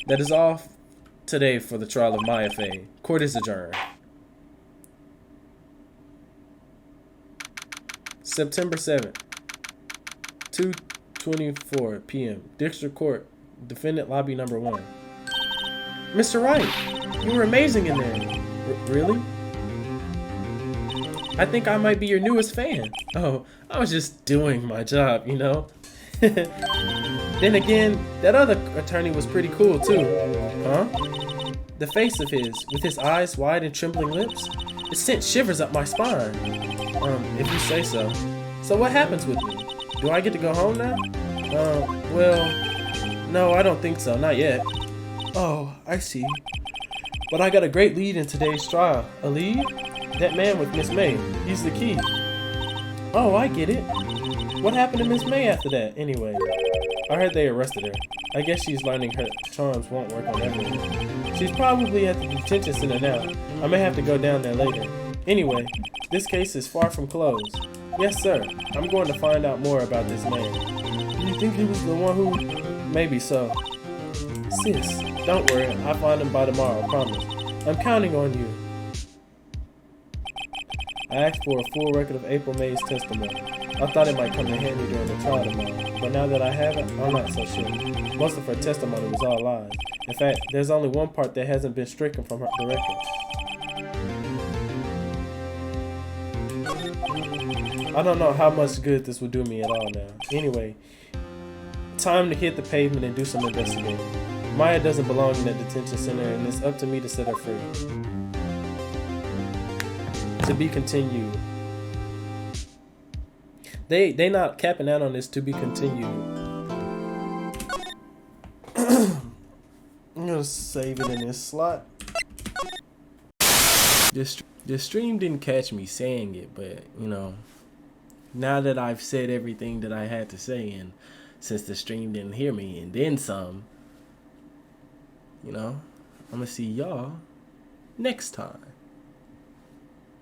Speaker 1: That is all today for the trial of Maya Fey. Court is adjourned. September 7th, 2:24 p.m. District Court, Defendant Lobby Number 1. Mr. Wright, you were amazing in there. Really? I think I might be your newest fan. Oh, I was just doing my job, you know? Then again, that other attorney was pretty cool too. Huh? The face of his, with his eyes wide and trembling lips, it sent shivers up my spine. If you say so. So what happens with me? Do I get to go home now? Well, no, I don't think so, not yet. Oh, I see. But I got a great lead in today's trial. A lead? That man with Miss May, he's the key. Oh, I get it. What happened to Miss May after that, anyway? I heard they arrested her. I guess she's learning her charms won't work on everyone. She's probably at the detention center now. I may have to go down there later. Anyway, this case is far from closed. Yes, sir. I'm going to find out more about this man. You think he was the one who... Maybe so. Sis, don't worry. I'll find him by tomorrow, I promise. I'm counting on you. I asked for a full record of April May's testimony. I thought it might come in handy during the trial tomorrow, but now that I have it, I'm not so sure. Most of her testimony was all lies. In fact, there's only one part that hasn't been stricken from the record. I don't know how much good this would do me at all now. Anyway, time to hit the pavement and do some investigating. Maya doesn't belong in the detention center, and it's up to me to set her free. To be continued. They not capping out on this. To be continued. I'm gonna save it in this slot. This stream didn't catch me saying it, but you know, now that I've said everything that I had to say, and since the stream didn't hear me and then some, you know, I'm gonna see y'all next time.